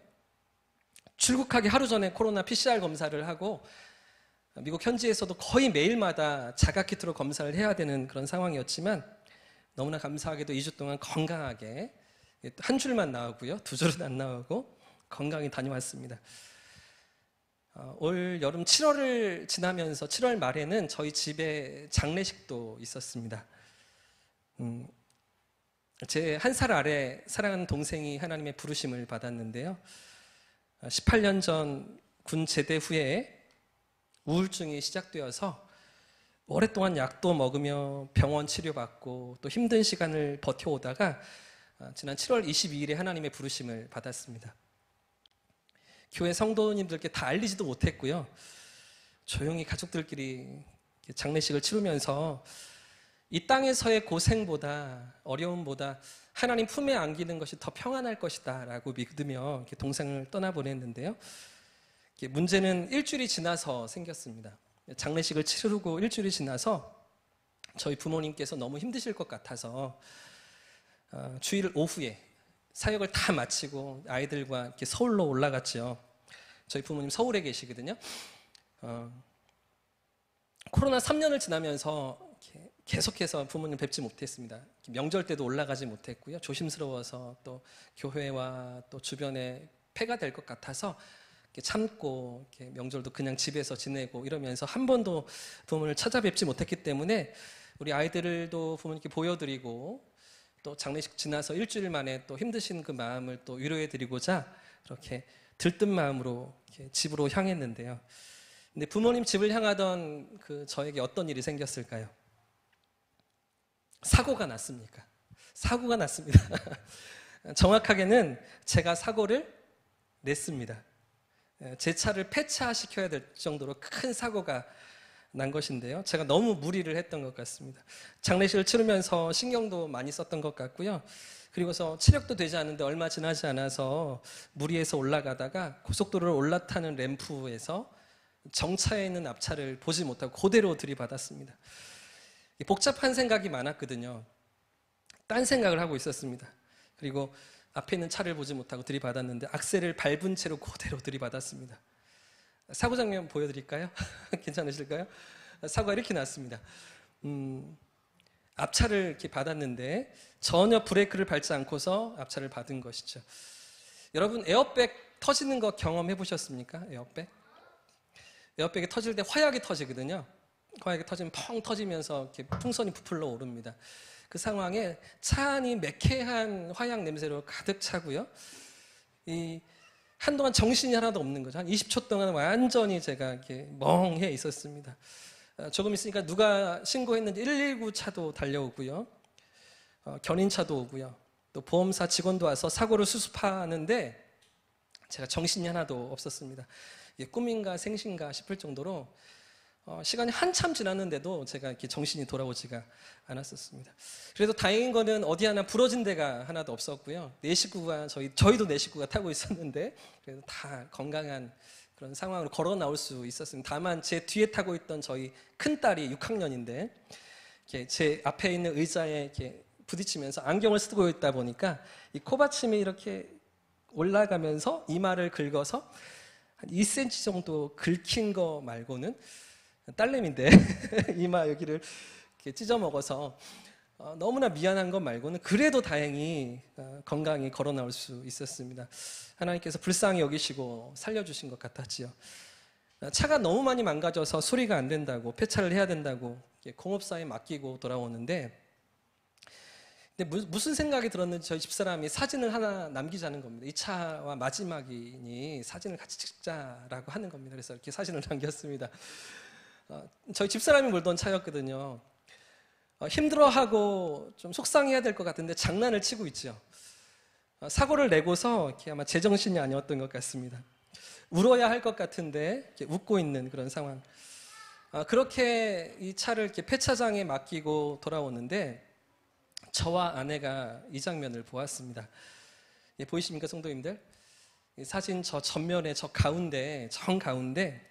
출국하기 하루 전에 코로나 PCR 검사를 하고 미국 현지에서도 거의 매일마다 자가키트로 검사를 해야 되는 그런 상황이었지만 너무나 감사하게도 2주 동안 건강하게 한 줄만 나오고요. 2줄은 안 나오고 건강히 다녀왔습니다. 올 여름 7월을 지나면서 7월 말에는 저희 집에 장례식도 있었습니다. 제 한 살 아래 사랑하는 동생이 하나님의 부르심을 받았는데요. 18년 전 군 제대 후에 우울증이 시작되어서 오랫동안 약도 먹으며 병원 치료받고 또 힘든 시간을 버텨오다가 지난 7월 22일에 하나님의 부르심을 받았습니다. 교회 성도님들께 다 알리지도 못했고요. 조용히 가족들끼리 장례식을 치르면서 이 땅에서의 고생보다 어려움보다 하나님 품에 안기는 것이 더 평안할 것이다 라고 믿으며 동생을 떠나보냈는데요. 문제는 일주일이 지나서 생겼습니다. 장례식을 치르고 일주일이 지나서 저희 부모님께서 너무 힘드실 것 같아서 주일 오후에 사역을 다 마치고 아이들과 이렇게 서울로 올라갔죠. 저희 부모님 서울에 계시거든요. 코로나 3년을 지나면서 계속해서 부모님 뵙지 못했습니다. 명절 때도 올라가지 못했고요. 조심스러워서 또 교회와 또 주변에 폐가 될 것 같아서 참고 명절도 그냥 집에서 지내고 이러면서 한 번도 부모님을 찾아뵙지 못했기 때문에 우리 아이들도 부모님께 보여드리고 또 장례식 지나서 일주일 만에 또 힘드신 그 마음을 또 위로해드리고자 이렇게 들뜬 마음으로 이렇게 집으로 향했는데요. 근데 부모님 집을 향하던 그 저에게 어떤 일이 생겼을까요? 사고가 났습니까? 사고가 났습니다. 정확하게는 제가 사고를 냈습니다. 제 차를 폐차시켜야 될 정도로 큰 사고가 난 것인데요. 제가 너무 무리를 했던 것 같습니다. 장례식을 치르면서 신경도 많이 썼던 것 같고요. 그리고서 체력도 되지 않은데 얼마 지나지 않아서 무리해서 올라가다가 고속도로를 올라타는 램프에서 정차해 있는 앞차를 보지 못하고 그대로 들이받았습니다. 복잡한 생각이 많았거든요. 딴 생각을 하고 있었습니다. 그리고 앞에 있는 차를 보지 못하고 들이받았는데 악셀을 밟은 채로 그대로 들이받았습니다. 사고 장면 보여드릴까요? 괜찮으실까요? 사고가 이렇게 났습니다. 앞차를 이렇게 받았는데 전혀 브레이크를 밟지 않고서 앞차를 받은 것이죠. 여러분 에어백 터지는 거 경험해 보셨습니까? 에어백? 에어백이 터질 때 화약이 터지거든요. 화약이 터지면 펑 터지면서 이렇게 풍선이 부풀러 오릅니다. 그 상황에 차 안이 매캐한 화약 냄새로 가득 차고요. 한동안 정신이 하나도 없는 거죠. 한 20초 동안 완전히 제가 이렇게 멍해 있었습니다. 조금 있으니까 누가 신고했는지 119 차도 달려오고요. 견인차도 오고요. 또 보험사 직원도 와서 사고를 수습하는데 제가 정신이 하나도 없었습니다. 이게 꿈인가 생신가 싶을 정도로 시간이 한참 지났는데도 제가 이렇게 정신이 돌아오지가 않았었습니다. 그래도 다행인 거는 어디 하나 부러진 데가 하나도 없었고요. 내 식구가 저희도 내 식구가 타고 있었는데 그래도 다 건강한 그런 상황으로 걸어 나올 수 있었습니다. 다만 제 뒤에 타고 있던 저희 큰 딸이 6학년인데 제 앞에 있는 의자에 이렇게 부딪히면서 안경을 쓰고 있다 보니까 이 코받침이 이렇게 올라가면서 이마를 긁어서 한 2cm 정도 긁힌 거 말고는 딸내미인데 이마 여기를 이렇게 찢어 먹어서 너무나 미안한 것 말고는 그래도 다행히 건강히 걸어 나올 수 있었습니다. 하나님께서 불쌍히 여기시고 살려주신 것 같았지요. 차가 너무 많이 망가져서 수리가 안 된다고 폐차를 해야 된다고 공업사에 맡기고 돌아오는데 근데 무슨 생각이 들었는지 저희 집사람이 사진을 하나 남기자는 겁니다. 이 차와 마지막이니 사진을 같이 찍자라고 하는 겁니다. 그래서 이렇게 사진을 남겼습니다. 저희 집사람이 몰던 차였거든요. 힘들어하고 좀 속상해야 될 것 같은데 장난을 치고 있죠. 사고를 내고서 이렇게 아마 제정신이 아니었던 것 같습니다. 울어야 할 것 같은데 이렇게 웃고 있는 그런 상황. 그렇게 이 차를 이렇게 폐차장에 맡기고 돌아오는데 저와 아내가 이 장면을 보았습니다. 예, 보이십니까, 성도님들? 이 사진 저 전면에 저 가운데, 정 가운데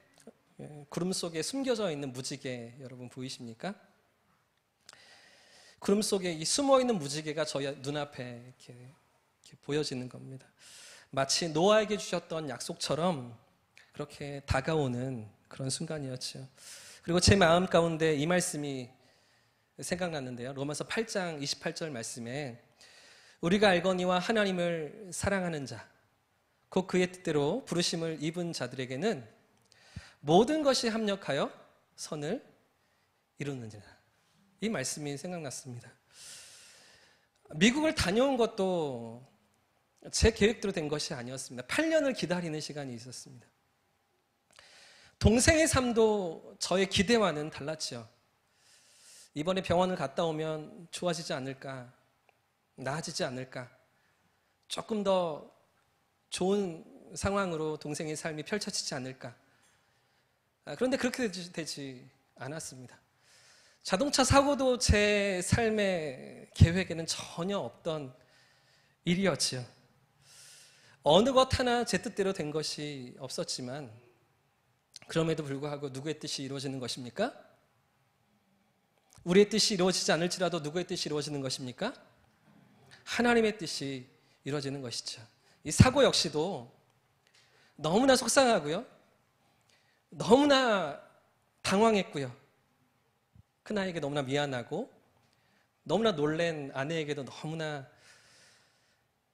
구름 속에 숨겨져 있는 무지개 여러분 보이십니까? 구름 속에 이 숨어 있는 무지개가 저희 눈앞에 이렇게 보여지는 겁니다. 마치 노아에게 주셨던 약속처럼 그렇게 다가오는 그런 순간이었죠. 그리고 제 마음 가운데 이 말씀이 생각났는데요. 로마서 8장 28절 말씀에 우리가 알거니와 하나님을 사랑하는 자, 곧 그의 뜻대로 부르심을 입은 자들에게는 모든 것이 합력하여 선을 이루느니라. 이 말씀이 생각났습니다. 미국을 다녀온 것도 제 계획대로 된 것이 아니었습니다. 8년을 기다리는 시간이 있었습니다. 동생의 삶도 저의 기대와는 달랐죠. 이번에 병원을 갔다 오면 좋아지지 않을까, 나아지지 않을까, 조금 더 좋은 상황으로 동생의 삶이 펼쳐지지 않을까. 그런데 그렇게 되지 않았습니다. 자동차 사고도 제 삶의 계획에는 전혀 없던 일이었지요. 어느 것 하나 제 뜻대로 된 것이 없었지만 그럼에도 불구하고 누구의 뜻이 이루어지는 것입니까? 우리의 뜻이 이루어지지 않을지라도 누구의 뜻이 이루어지는 것입니까? 하나님의 뜻이 이루어지는 것이죠. 이 사고 역시도 너무나 속상하고요. 너무나 당황했고요. 큰아이에게 너무나 미안하고 너무나 놀란 아내에게도 너무나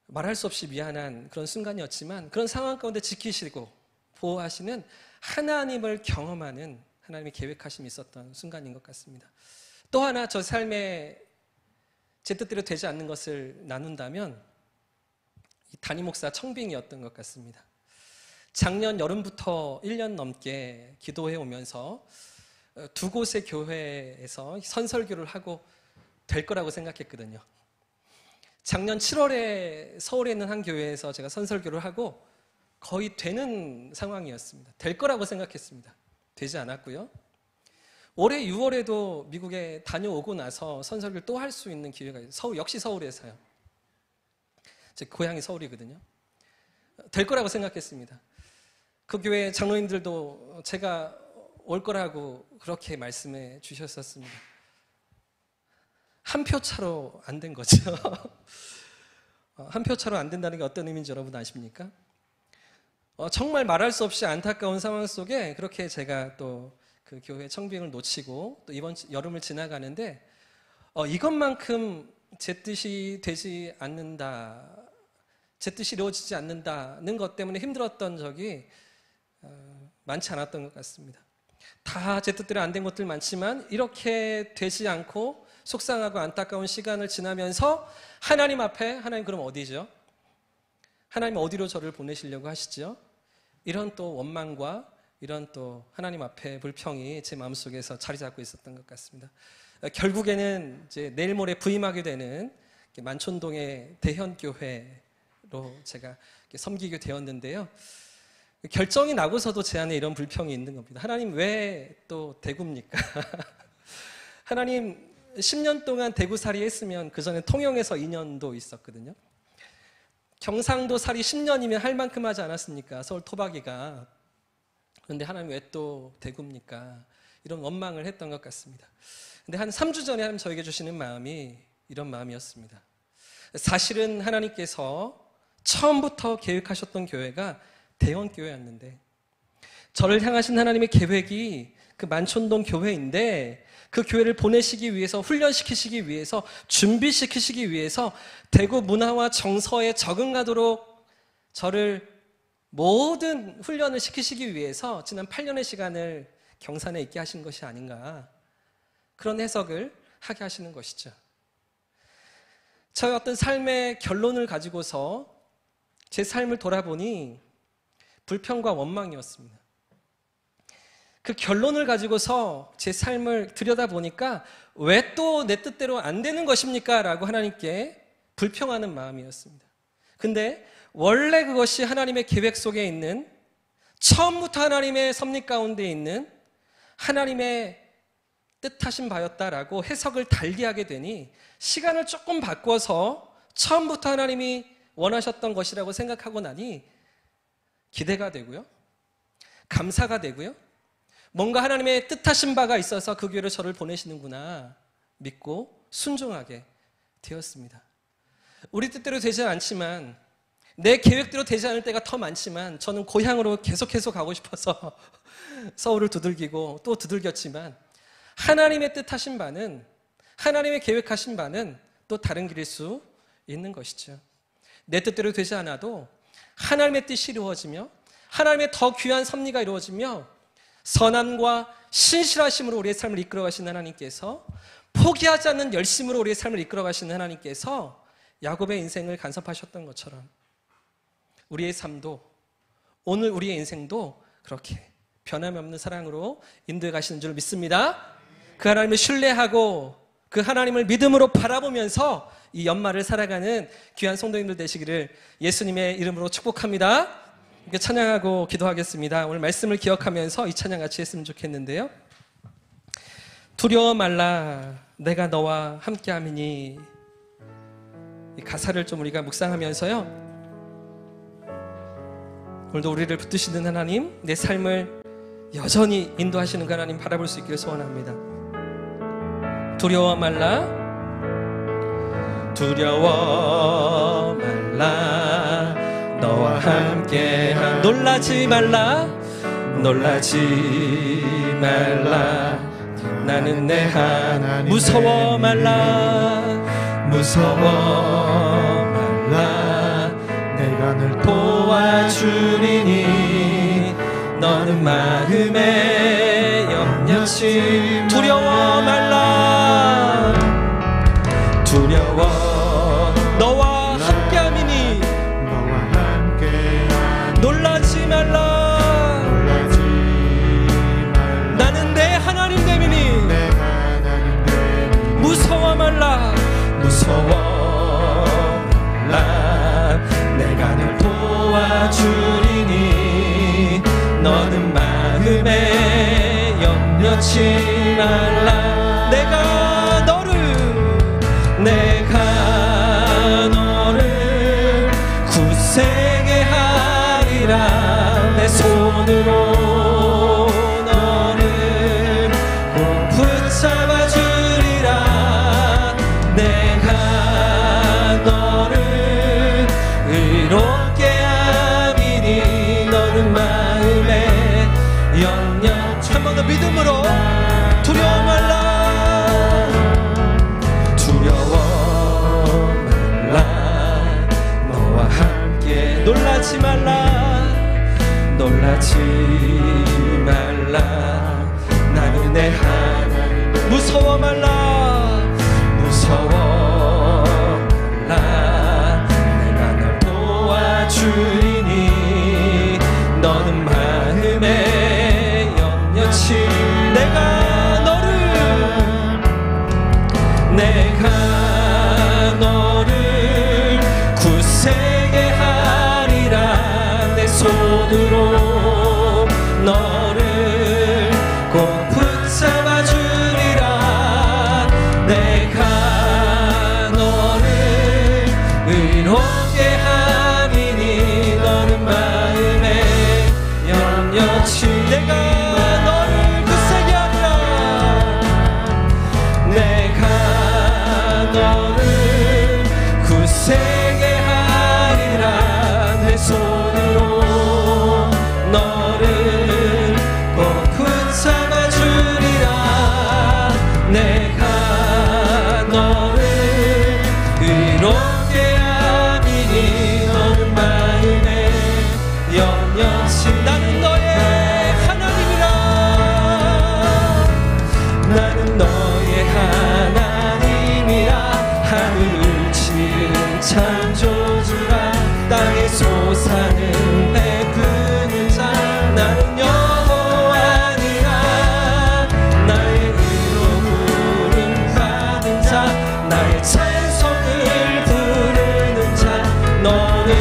말할 수 없이 미안한 그런 순간이었지만 그런 상황 가운데 지키시고 보호하시는 하나님을 경험하는 하나님의 계획하심이 있었던 순간인 것 같습니다. 또 하나 저 삶에 제 뜻대로 되지 않는 것을 나눈다면 이 담임 목사 청빙이었던 것 같습니다. 작년 여름부터 1년 넘게 기도해 오면서 두 곳의 교회에서 선설교를 하고 될 거라고 생각했거든요. 작년 7월에 서울에 있는 한 교회에서 제가 선설교를 하고 거의 되는 상황이었습니다. 될 거라고 생각했습니다. 되지 않았고요. 올해 6월에도 미국에 다녀오고 나서 선설교를 또 할 수 있는 기회가 있어요. 역시 서울에서요. 제 고향이 서울이거든요. 될 거라고 생각했습니다. 그 교회 장로님들도 제가 올 거라고 그렇게 말씀해 주셨었습니다. 한 표 차로 안 된 거죠. 한 표 차로 안 된다는 게 어떤 의미인지 여러분 아십니까? 정말 말할 수 없이 안타까운 상황 속에 그렇게 제가 또 그 교회 청빙을 놓치고 또 이번 여름을 지나가는데 이것만큼 제 뜻이 되지 않는다, 제 뜻이 이루어지지 않는다는 것 때문에 힘들었던 적이 많지 않았던 것 같습니다. 다 제 뜻대로 안 된 것들 많지만 이렇게 되지 않고 속상하고 안타까운 시간을 지나면서 하나님 앞에 하나님 그럼 어디죠? 하나님 어디로 저를 보내시려고 하시죠? 이런 또 원망과 이런 또 하나님 앞에 불평이 제 마음속에서 자리 잡고 있었던 것 같습니다. 결국에는 이제 내일 모레 부임하게 되는 만촌동의 대현교회로 제가 섬기게 되었는데요. 결정이 나고서도 제 안에 이런 불평이 있는 겁니다. 하나님 왜 또 대구입니까? 하나님 10년 동안 대구살이 했으면 그 전에 통영에서 2년도 있었거든요. 경상도 살이 10년이면 할 만큼 하지 않았습니까? 서울 토박이가. 그런데 하나님 왜 또 대구입니까? 이런 원망을 했던 것 같습니다. 근데 한 3주 전에 하나님 저에게 주시는 마음이 이런 마음이었습니다. 사실은 하나님께서 처음부터 계획하셨던 교회가 대원교회였는데 저를 향하신 하나님의 계획이 그 만촌동 교회인데 그 교회를 보내시기 위해서 훈련시키시기 위해서 준비시키시기 위해서 대구 문화와 정서에 적응하도록 저를 모든 훈련을 시키시기 위해서 지난 8년의 시간을 경산에 있게 하신 것이 아닌가 그런 해석을 하게 하시는 것이죠. 저의 어떤 삶의 결론을 가지고서 제 삶을 돌아보니 불평과 원망이었습니다. 그 결론을 가지고서 제 삶을 들여다보니까 왜 또 내 뜻대로 안 되는 것입니까? 라고 하나님께 불평하는 마음이었습니다. 근데 원래 그것이 하나님의 계획 속에 있는, 처음부터 하나님의 섭리 가운데 있는 하나님의 뜻하신 바였다라고 해석을 달리 하게 되니 시간을 조금 바꿔서 처음부터 하나님이 원하셨던 것이라고 생각하고 나니 기대가 되고요, 감사가 되고요, 뭔가 하나님의 뜻하신 바가 있어서 그 교회로 저를 보내시는구나 믿고 순종하게 되었습니다. 우리 뜻대로 되지 않지만, 내 계획대로 되지 않을 때가 더 많지만 저는 고향으로 계속해서 가고 싶어서 서울을 두들기고 또 두들겼지만, 하나님의 뜻하신 바는, 하나님의 계획하신 바는 또 다른 길일 수 있는 것이죠. 내 뜻대로 되지 않아도 하나님의 뜻이 이루어지며 하나님의 더 귀한 섭리가 이루어지며 선함과 신실하심으로 우리의 삶을 이끌어가시는 하나님께서, 포기하지 않는 열심으로 우리의 삶을 이끌어가시는 하나님께서 야곱의 인생을 간섭하셨던 것처럼 우리의 삶도, 오늘 우리의 인생도 그렇게 변함이 없는 사랑으로 인도해 가시는 줄 믿습니다. 그 하나님을 신뢰하고 그 하나님을 믿음으로 바라보면서 이 연말을 살아가는 귀한 성도님들 되시기를 예수님의 이름으로 축복합니다. 이렇게 찬양하고 기도하겠습니다. 오늘 말씀을 기억하면서 이 찬양 같이 했으면 좋겠는데요. 두려워 말라 내가 너와 함께함이니, 이 가사를 좀 우리가 묵상하면서요, 오늘도 우리를 붙드시는 하나님, 내 삶을 여전히 인도하시는 그 하나님 바라볼 수 있기를 소원합니다. 두려워 말라, 두려워 말라 너와 함께한, 놀라지 말라, 놀라지 말라 나는 내 하나님, 무서워 말라, 무서워 말라 내가 늘 도와주리니 너는 마음에 염려치, 두려워 말라, 두려워 너와 함께함이니, 너와 함께함 놀라지 말라, 놀라지 말라 나는 내 하나님 됨이니, 내 하나님 됨이니 무서워 말라, 무서워 말라 내가 널 도와주리니 너는 마음에 염려치 말라, 내가 너를 굳세게 하리라, 내 손으로 너를 꼭 붙잡아 주리라, 내가 너를 의롭게 함이니 너는 마음에 염려, 한 번 더 믿음으로 두려워 말라, 두려워 말라 너와 함께, 놀라지 말라, 놀라지 말라 나는 내 하나님, 무서워 말라, 무서워 말라 내가 널 도와주리니 너는 마음에 염려치, 내가 너를 굳세게 하리라, 내 손으로 너를 꼭 붙잡아 주리라, 내가 너를 의롭게 함이니 너는 마음에 염려치, 내가 너를 굳세게 하리라, 내가 너를 굳세게 하리라, 내 손으로 너를 꼭 붙잡아 주리라, 내가 너를 의롭게 함이니 너는 마음에 염려치, 나는 너의 하나님이라, 나는 너의 하나님이라, 하늘을 지은 창조주라, 땅에 솟아는 베푸는 자, 나는 여호와니라, 나의 의로 부름 받은 자, 나의 찬송을 부르는 자, 너는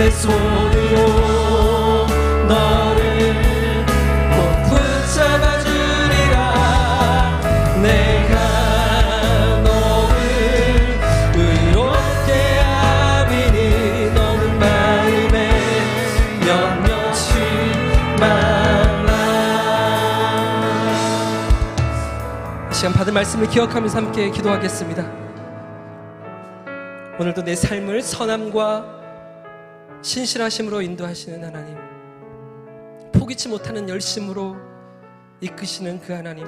내 손으로 너를 꼭 붙잡아 주리라. 내가 너를 의롭게 함이니 너는 마음에 염려치 말라. 이 시간 받은 말씀을 기억하면서 함께 기도하겠습니다. 오늘도 내 삶을 선함과 신실하심으로 인도하시는 하나님, 포기치 못하는 열심으로 이끄시는 그 하나님,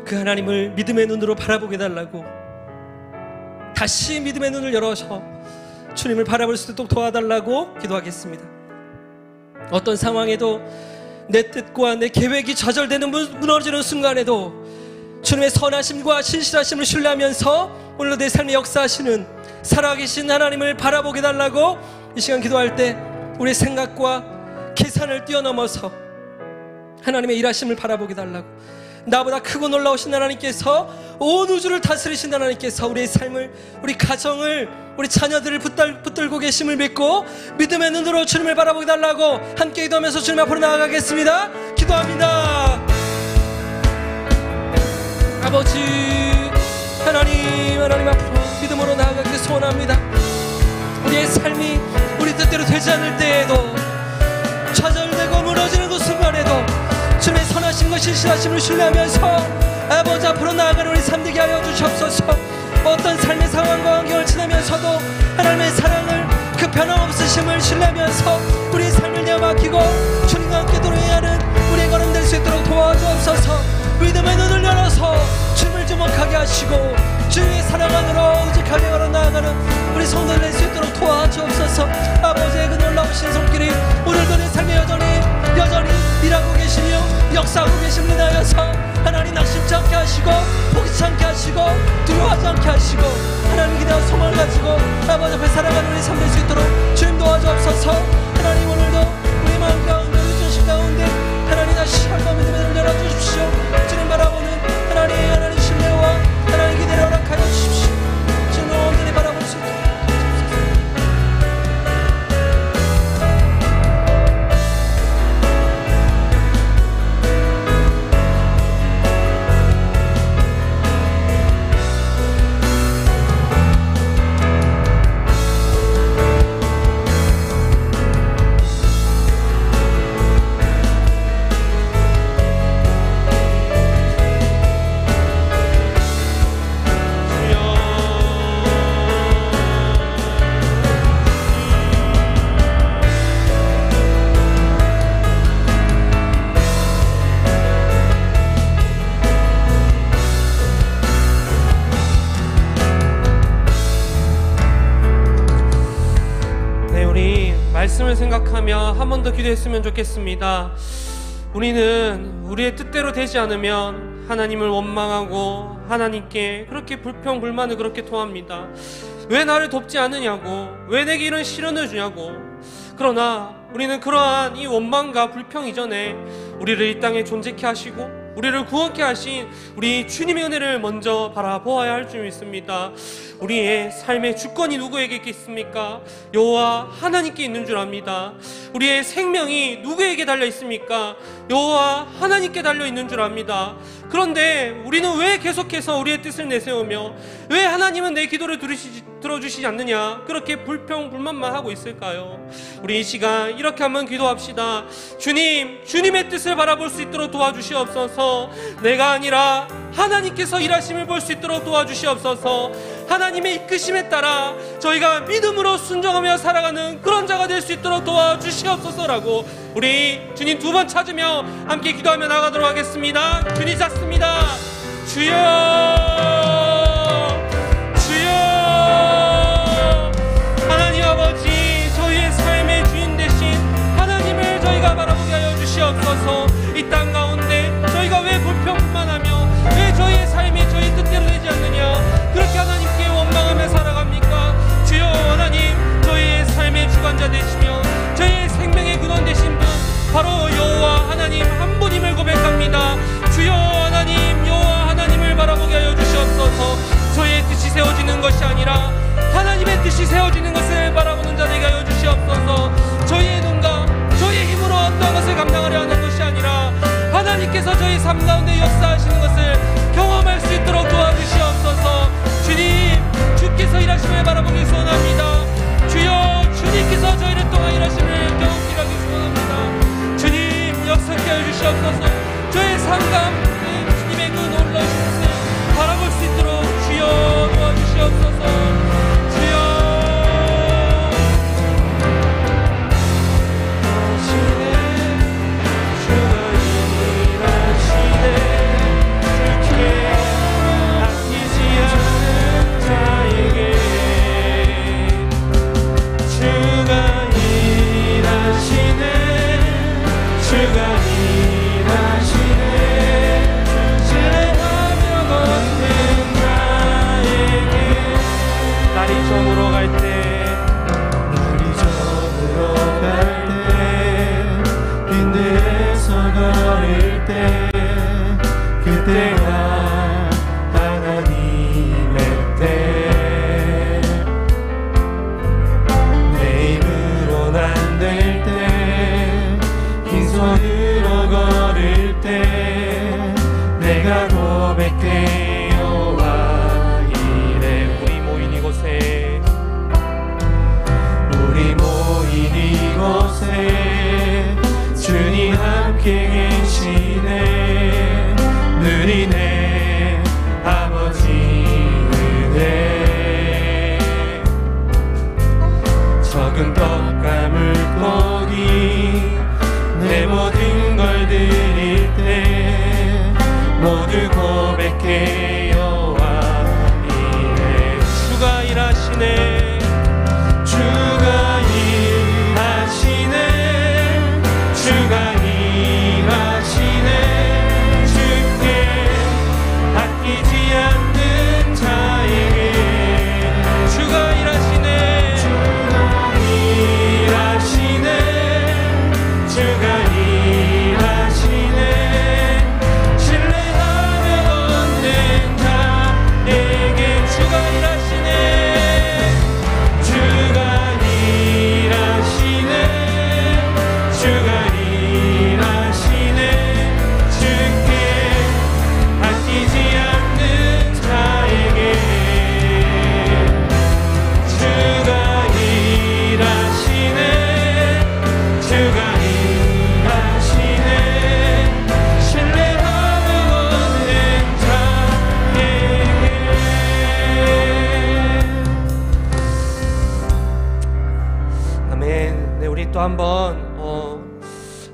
그 하나님을 믿음의 눈으로 바라보게 달라고, 다시 믿음의 눈을 열어서 주님을 바라볼 수 있도록 도와달라고 기도하겠습니다. 어떤 상황에도 내 뜻과 내 계획이 좌절되는 무너지는 순간에도 주님의 선하심과 신실하심을 신뢰하면서 오늘도 내 삶에 역사하시는 살아계신 하나님을 바라보게 달라고 이 시간 기도할 때 우리의 생각과 계산을 뛰어넘어서 하나님의 일하심을 바라보게 달라고, 나보다 크고 놀라우신 하나님께서 온 우주를 다스리신 하나님께서 우리의 삶을, 우리 가정을, 우리 자녀들을 붙들고 계심을 믿고 믿음의 눈으로 주님을 바라보게 달라고 함께 기도하면서 주님 앞으로 나아가겠습니다. 기도합니다. 아버지 하나님 앞으로 믿음으로 나아가기를 소원합니다. 우리의 삶이 우리 뜻대로 되지 않을 때에도, 좌절되고 무너지는 그 순간에도 주님의 선하심과 신실하심을 신뢰하면서 아버지 앞으로 나아가는 우리 삶 되게 하여 주시옵소서. 어떤 삶의 상황과 환경을 지나면서도 하나님의 사랑을, 그 변함없으심을 신뢰하면서 우리의 삶을 내어 맡기고 주님과 함께 도래해야 하는 우리의 걸음 될 수 있도록 도와주옵소서. 믿음의 눈을 열어서 주님을 주목하게 하시고 주님의 사랑 안으로 오직하게 걸어 나아가는 우리 성도들 될 수 있도록 도와주옵소서. 아버지의 그 놀라우신 손길이 오늘도 내 삶에 여전히 일하고 계시며 역사하고 계십니다. 하여서 하나님 낙심치 않게 하시고 포기치 않게 하시고 두려워하지 않게 하시고 하나님 기대와 소망을 가지고 아버지 앞에 살아가는 우리 삶 될 수 있도록 주님 도와주옵소서. 하나님 오늘도 우리 마음 가운데, 우리 중심 가운데 하나님 다시 한번 믿음의 눈을 열어주십시오. 주님 바라보는 하나님 신뢰와 하나님 기대를 허락하여 주십시오. 주님 온전히 바라볼 수 있도록. 말씀을 생각하며 한 번 더 기도했으면 좋겠습니다. 우리는 우리의 뜻대로 되지 않으면 하나님을 원망하고 하나님께 그렇게 불평불만을 그렇게 토합니다. 왜 나를 돕지 않느냐고, 왜 내게 이런 시련을 주냐고. 그러나 우리는 그러한 이 원망과 불평 이전에 우리를 이 땅에 존재케 하시고 우리를 구원케 하신 우리 주님의 은혜를 먼저 바라보아야 할 줄 믿습니다. 우리의 삶의 주권이 누구에게 있겠습니까? 여호와 하나님께 있는 줄 압니다. 우리의 생명이 누구에게 달려 있습니까? 여호와 하나님께 달려 있는 줄 압니다. 그런데 우리는 왜 계속해서 우리의 뜻을 내세우며 왜 하나님은 내 기도를 들어주시지 않느냐, 그렇게 불평불만만 하고 있을까요? 우리 이 시간 이렇게 한번 기도합시다. 주님의 뜻을 바라볼 수 있도록 도와주시옵소서. 내가 아니라 하나님께서 일하심을 볼 수 있도록 도와주시옵소서. 하나님의 이끄심에 따라 저희가 믿음으로 순종하며 살아가는 그런 자가 될 수 있도록 도와주시옵소서라고 우리 주님 두 번 찾으며 함께 기도하며 나가도록 하겠습니다. 주님 찾습니다. 주여, 주여. 하나님 아버지, 저희의 삶의 주인 되신 하나님을 저희가 바라보게 하여 주시옵소서. 이 땅 가운데 저희가 왜 불평불만하며 왜 저희의 삶이 저희 뜻대로 되지 않느냐, 그렇게 하나님께 원망하며 살아갑니까? 주여, 하나님 저희의 삶의 주관자 되시며 저희의 생명의 근원 되신 분 바로 여호와 하나님 한 분임을 고백합니다. 주여, 하나님 여호와 하나님을 바라보게 하여 주시옵소서. 저희의 뜻이 세워지는 것이 아니라 하나님의 뜻이 세워지는 것을 바라보게 하는 자 되게 하여 주시옵소서. 저희의 눈과 저희의 힘으로 어떤 것을 감당하려 하는 것이 아니라 하나님께서 저희 삶 가운데 역사하시는 것을 경험할 수 있도록 도와주시옵소서. 주님, 주께서 일하심을 바라보기 소원합니다. 주여, 주님께서 저희를 통한 일하심을 경험하기 소원합니다. 주님, 역사케 하여 주시옵소서. 저의 삶 가운데 주님의 그 놀라우신 것을 바라볼 수 있도록 주여 도와주시옵소서.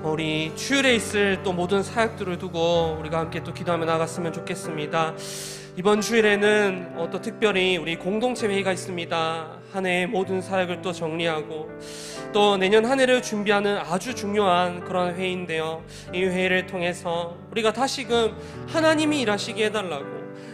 우리 주일에 있을 또 모든 사역들을 두고 우리가 함께 또 기도하며 나갔으면 좋겠습니다. 이번 주일에는 또 특별히 우리 공동체 회의가 있습니다. 한 해의 모든 사역을 또 정리하고 또 내년 한 해를 준비하는 아주 중요한 그런 회의인데요, 이 회의를 통해서 우리가 다시금 하나님이 일하시게 해달라고,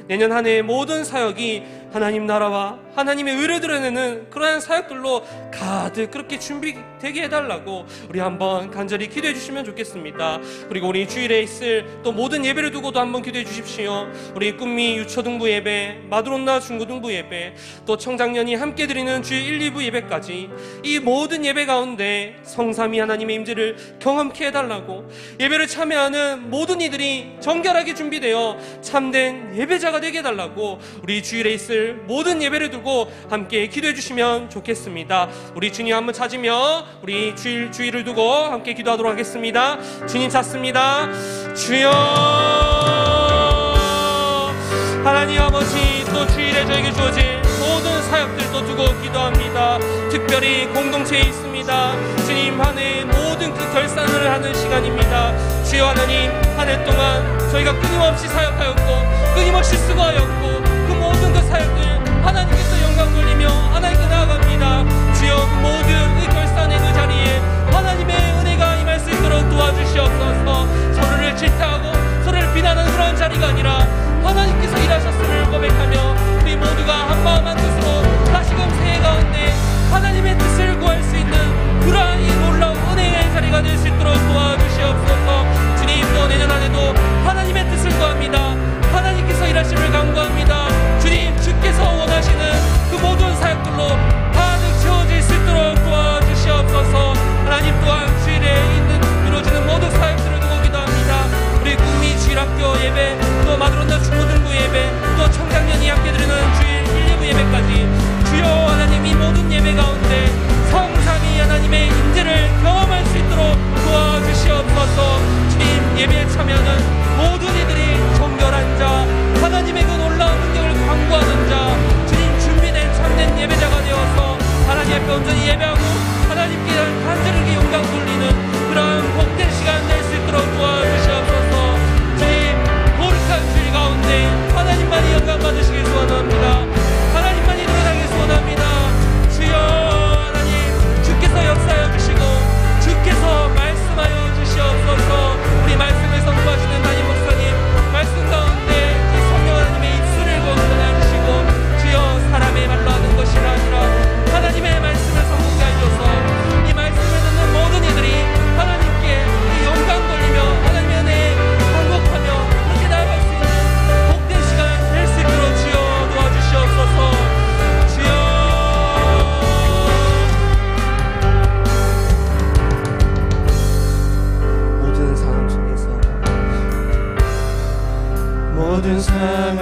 내년 한 해의 모든 사역이 하나님 나라와 하나님의 의를 드러내는 그러한 사역들로 가득 그렇게 준비되게 해달라고 우리 한번 간절히 기도해 주시면 좋겠습니다. 그리고 우리 주일에 있을 또 모든 예배를 두고도 한번 기도해 주십시오. 우리 꿈미 유초등부 예배, 마드론나 중고등부 예배, 또 청장년이 함께 드리는 주일 1, 2부 예배까지 이 모든 예배 가운데 성삼위 하나님의 임재를 경험케 해달라고, 예배를 참여하는 모든 이들이 정결하게 준비되어 참된 예배자가 되게 해달라고 우리 주일에 있을 모든 예배를 두고 함께 기도해 주시면 좋겠습니다. 우리 주님 한번 찾으며 우리 주일을 두고 함께 기도하도록 하겠습니다. 주님 찾습니다. 주여, 하나님 아버지, 또 주일에 저에게 주어진 모든 사역들도 두고 기도합니다. 특별히 공동체에 있습니다. 주님, 한 해의 모든 그 결산을 하는 시간입니다. 주여 하나님, 한 해 동안 저희가 끊임없이 사역하였고 끊임없이 수고하였고 그 모든 그 사역들 하나님께서 영광 돌리며 하나님께 나아갑니다. 주여, 그 모든 그 결산의 그 자리에 하나님의 은혜가 임할 수 있도록 도와주시옵소서. 서로를 질타하고 서로를 비난하는 그런 자리가 아니라 하나님께서 일하셨음을 고백하며 우리 모두가 한마음 한뜻으로 다시금 새해 가운데 하나님의 뜻을 구할 수 있는 그러한 이 놀라운 은혜의 자리가 될 수 있도록 도와주시옵소서. 주님, 또 내년 한 해도 하나님의 뜻을 구합니다. 하나님께서 일하심을 간구합니다. 주님, 주께서 원하시는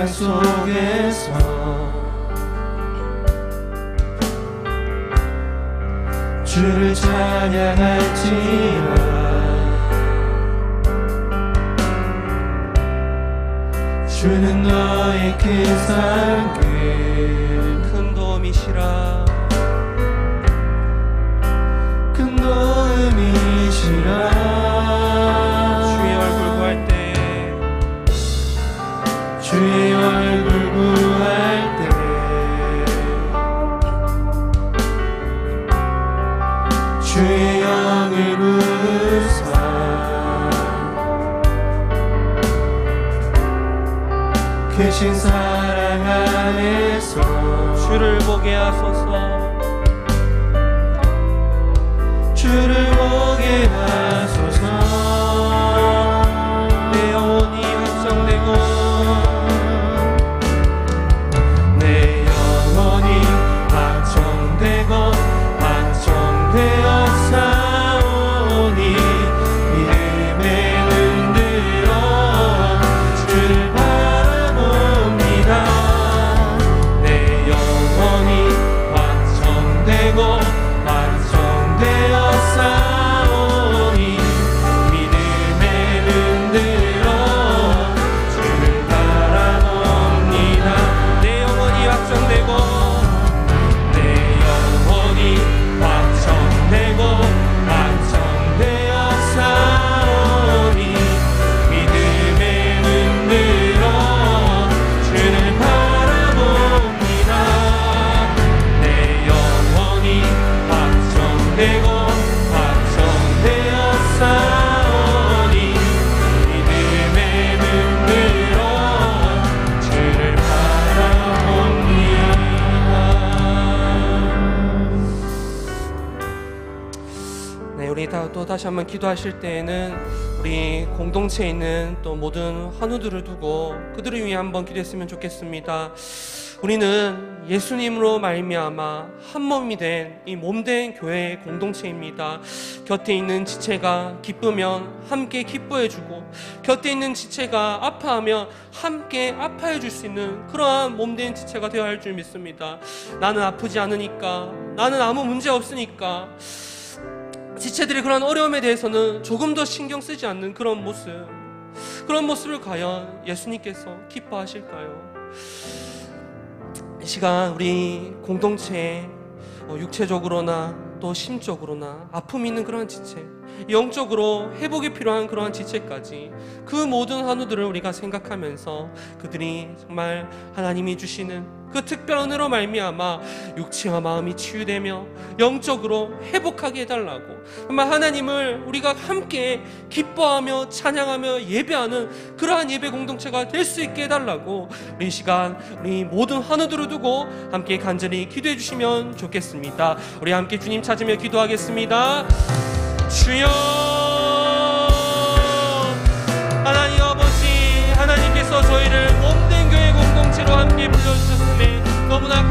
세상 속에서 주를 찬양할지어다. 주는 너의 큰 산길 큰 도움이시라. 큰 도움이시라. 주의 얼굴 구할 때 주의 얼굴 구할 때 주의 영을 부으사 크신 사랑 안에서 주를 보게 하소서. 주를 보게 하소서. 내 영혼이 확정되고 내 영혼이 확정되고 확정되어 사오니 믿음에 눈들어 주를 바라봅니다. 내 영혼이 확정되고 확정되어 사오니 믿음에 눈들어 주를 바라봅니다. 내 영혼이 확정되고 내 영혼이 확정되고 확정되어 사오니 믿음에 눈들어 주를 바라봅니다. 내 영혼이 확정되고 확정되어 사오니 믿음에 눈들어 주를 바라봅니다. 네, 우리 또 다시 한번 기도하실 때에는 우리 공동체에 있는 또 모든 환우들을 두고 그들을 위해 한번 기도했으면 좋겠습니다. 우리는 예수님으로 말미암아 한 몸이 된 이 몸된 교회의 공동체입니다. 곁에 있는 지체가 기쁘면 함께 기뻐해주고 곁에 있는 지체가 아파하면 함께 아파해줄 수 있는 그러한 몸된 지체가 되어야 할 줄 믿습니다. 나는 아프지 않으니까, 나는 아무 문제 없으니까 지체들의 그런 어려움에 대해서는 조금 더 신경 쓰지 않는 그런 모습을 과연 예수님께서 기뻐하실까요? 이 시간 우리 공동체에 육체적으로나 또 심적으로나 아픔이 있는 그러한 지체, 영적으로 회복이 필요한 그러한 지체까지 그 모든 한우들을 우리가 생각하면서 그들이 정말 하나님이 주시는 그 특별한 은혜로 말미암아 육체와 마음이 치유되며 영적으로 회복하게 해달라고, 정말 하나님을 우리가 함께 기뻐하며 찬양하며 예배하는 그러한 예배 공동체가 될 수 있게 해달라고 우리 이 시간 우리 모든 한우들을 두고 함께 간절히 기도해 주시면 좋겠습니다. 우리 함께 주님 찾으며 기도하겠습니다. 주여, 하나님 아버지, 하나님께서 저희를 몸된 교회 공동체로 함께 불러주셨음에 너무나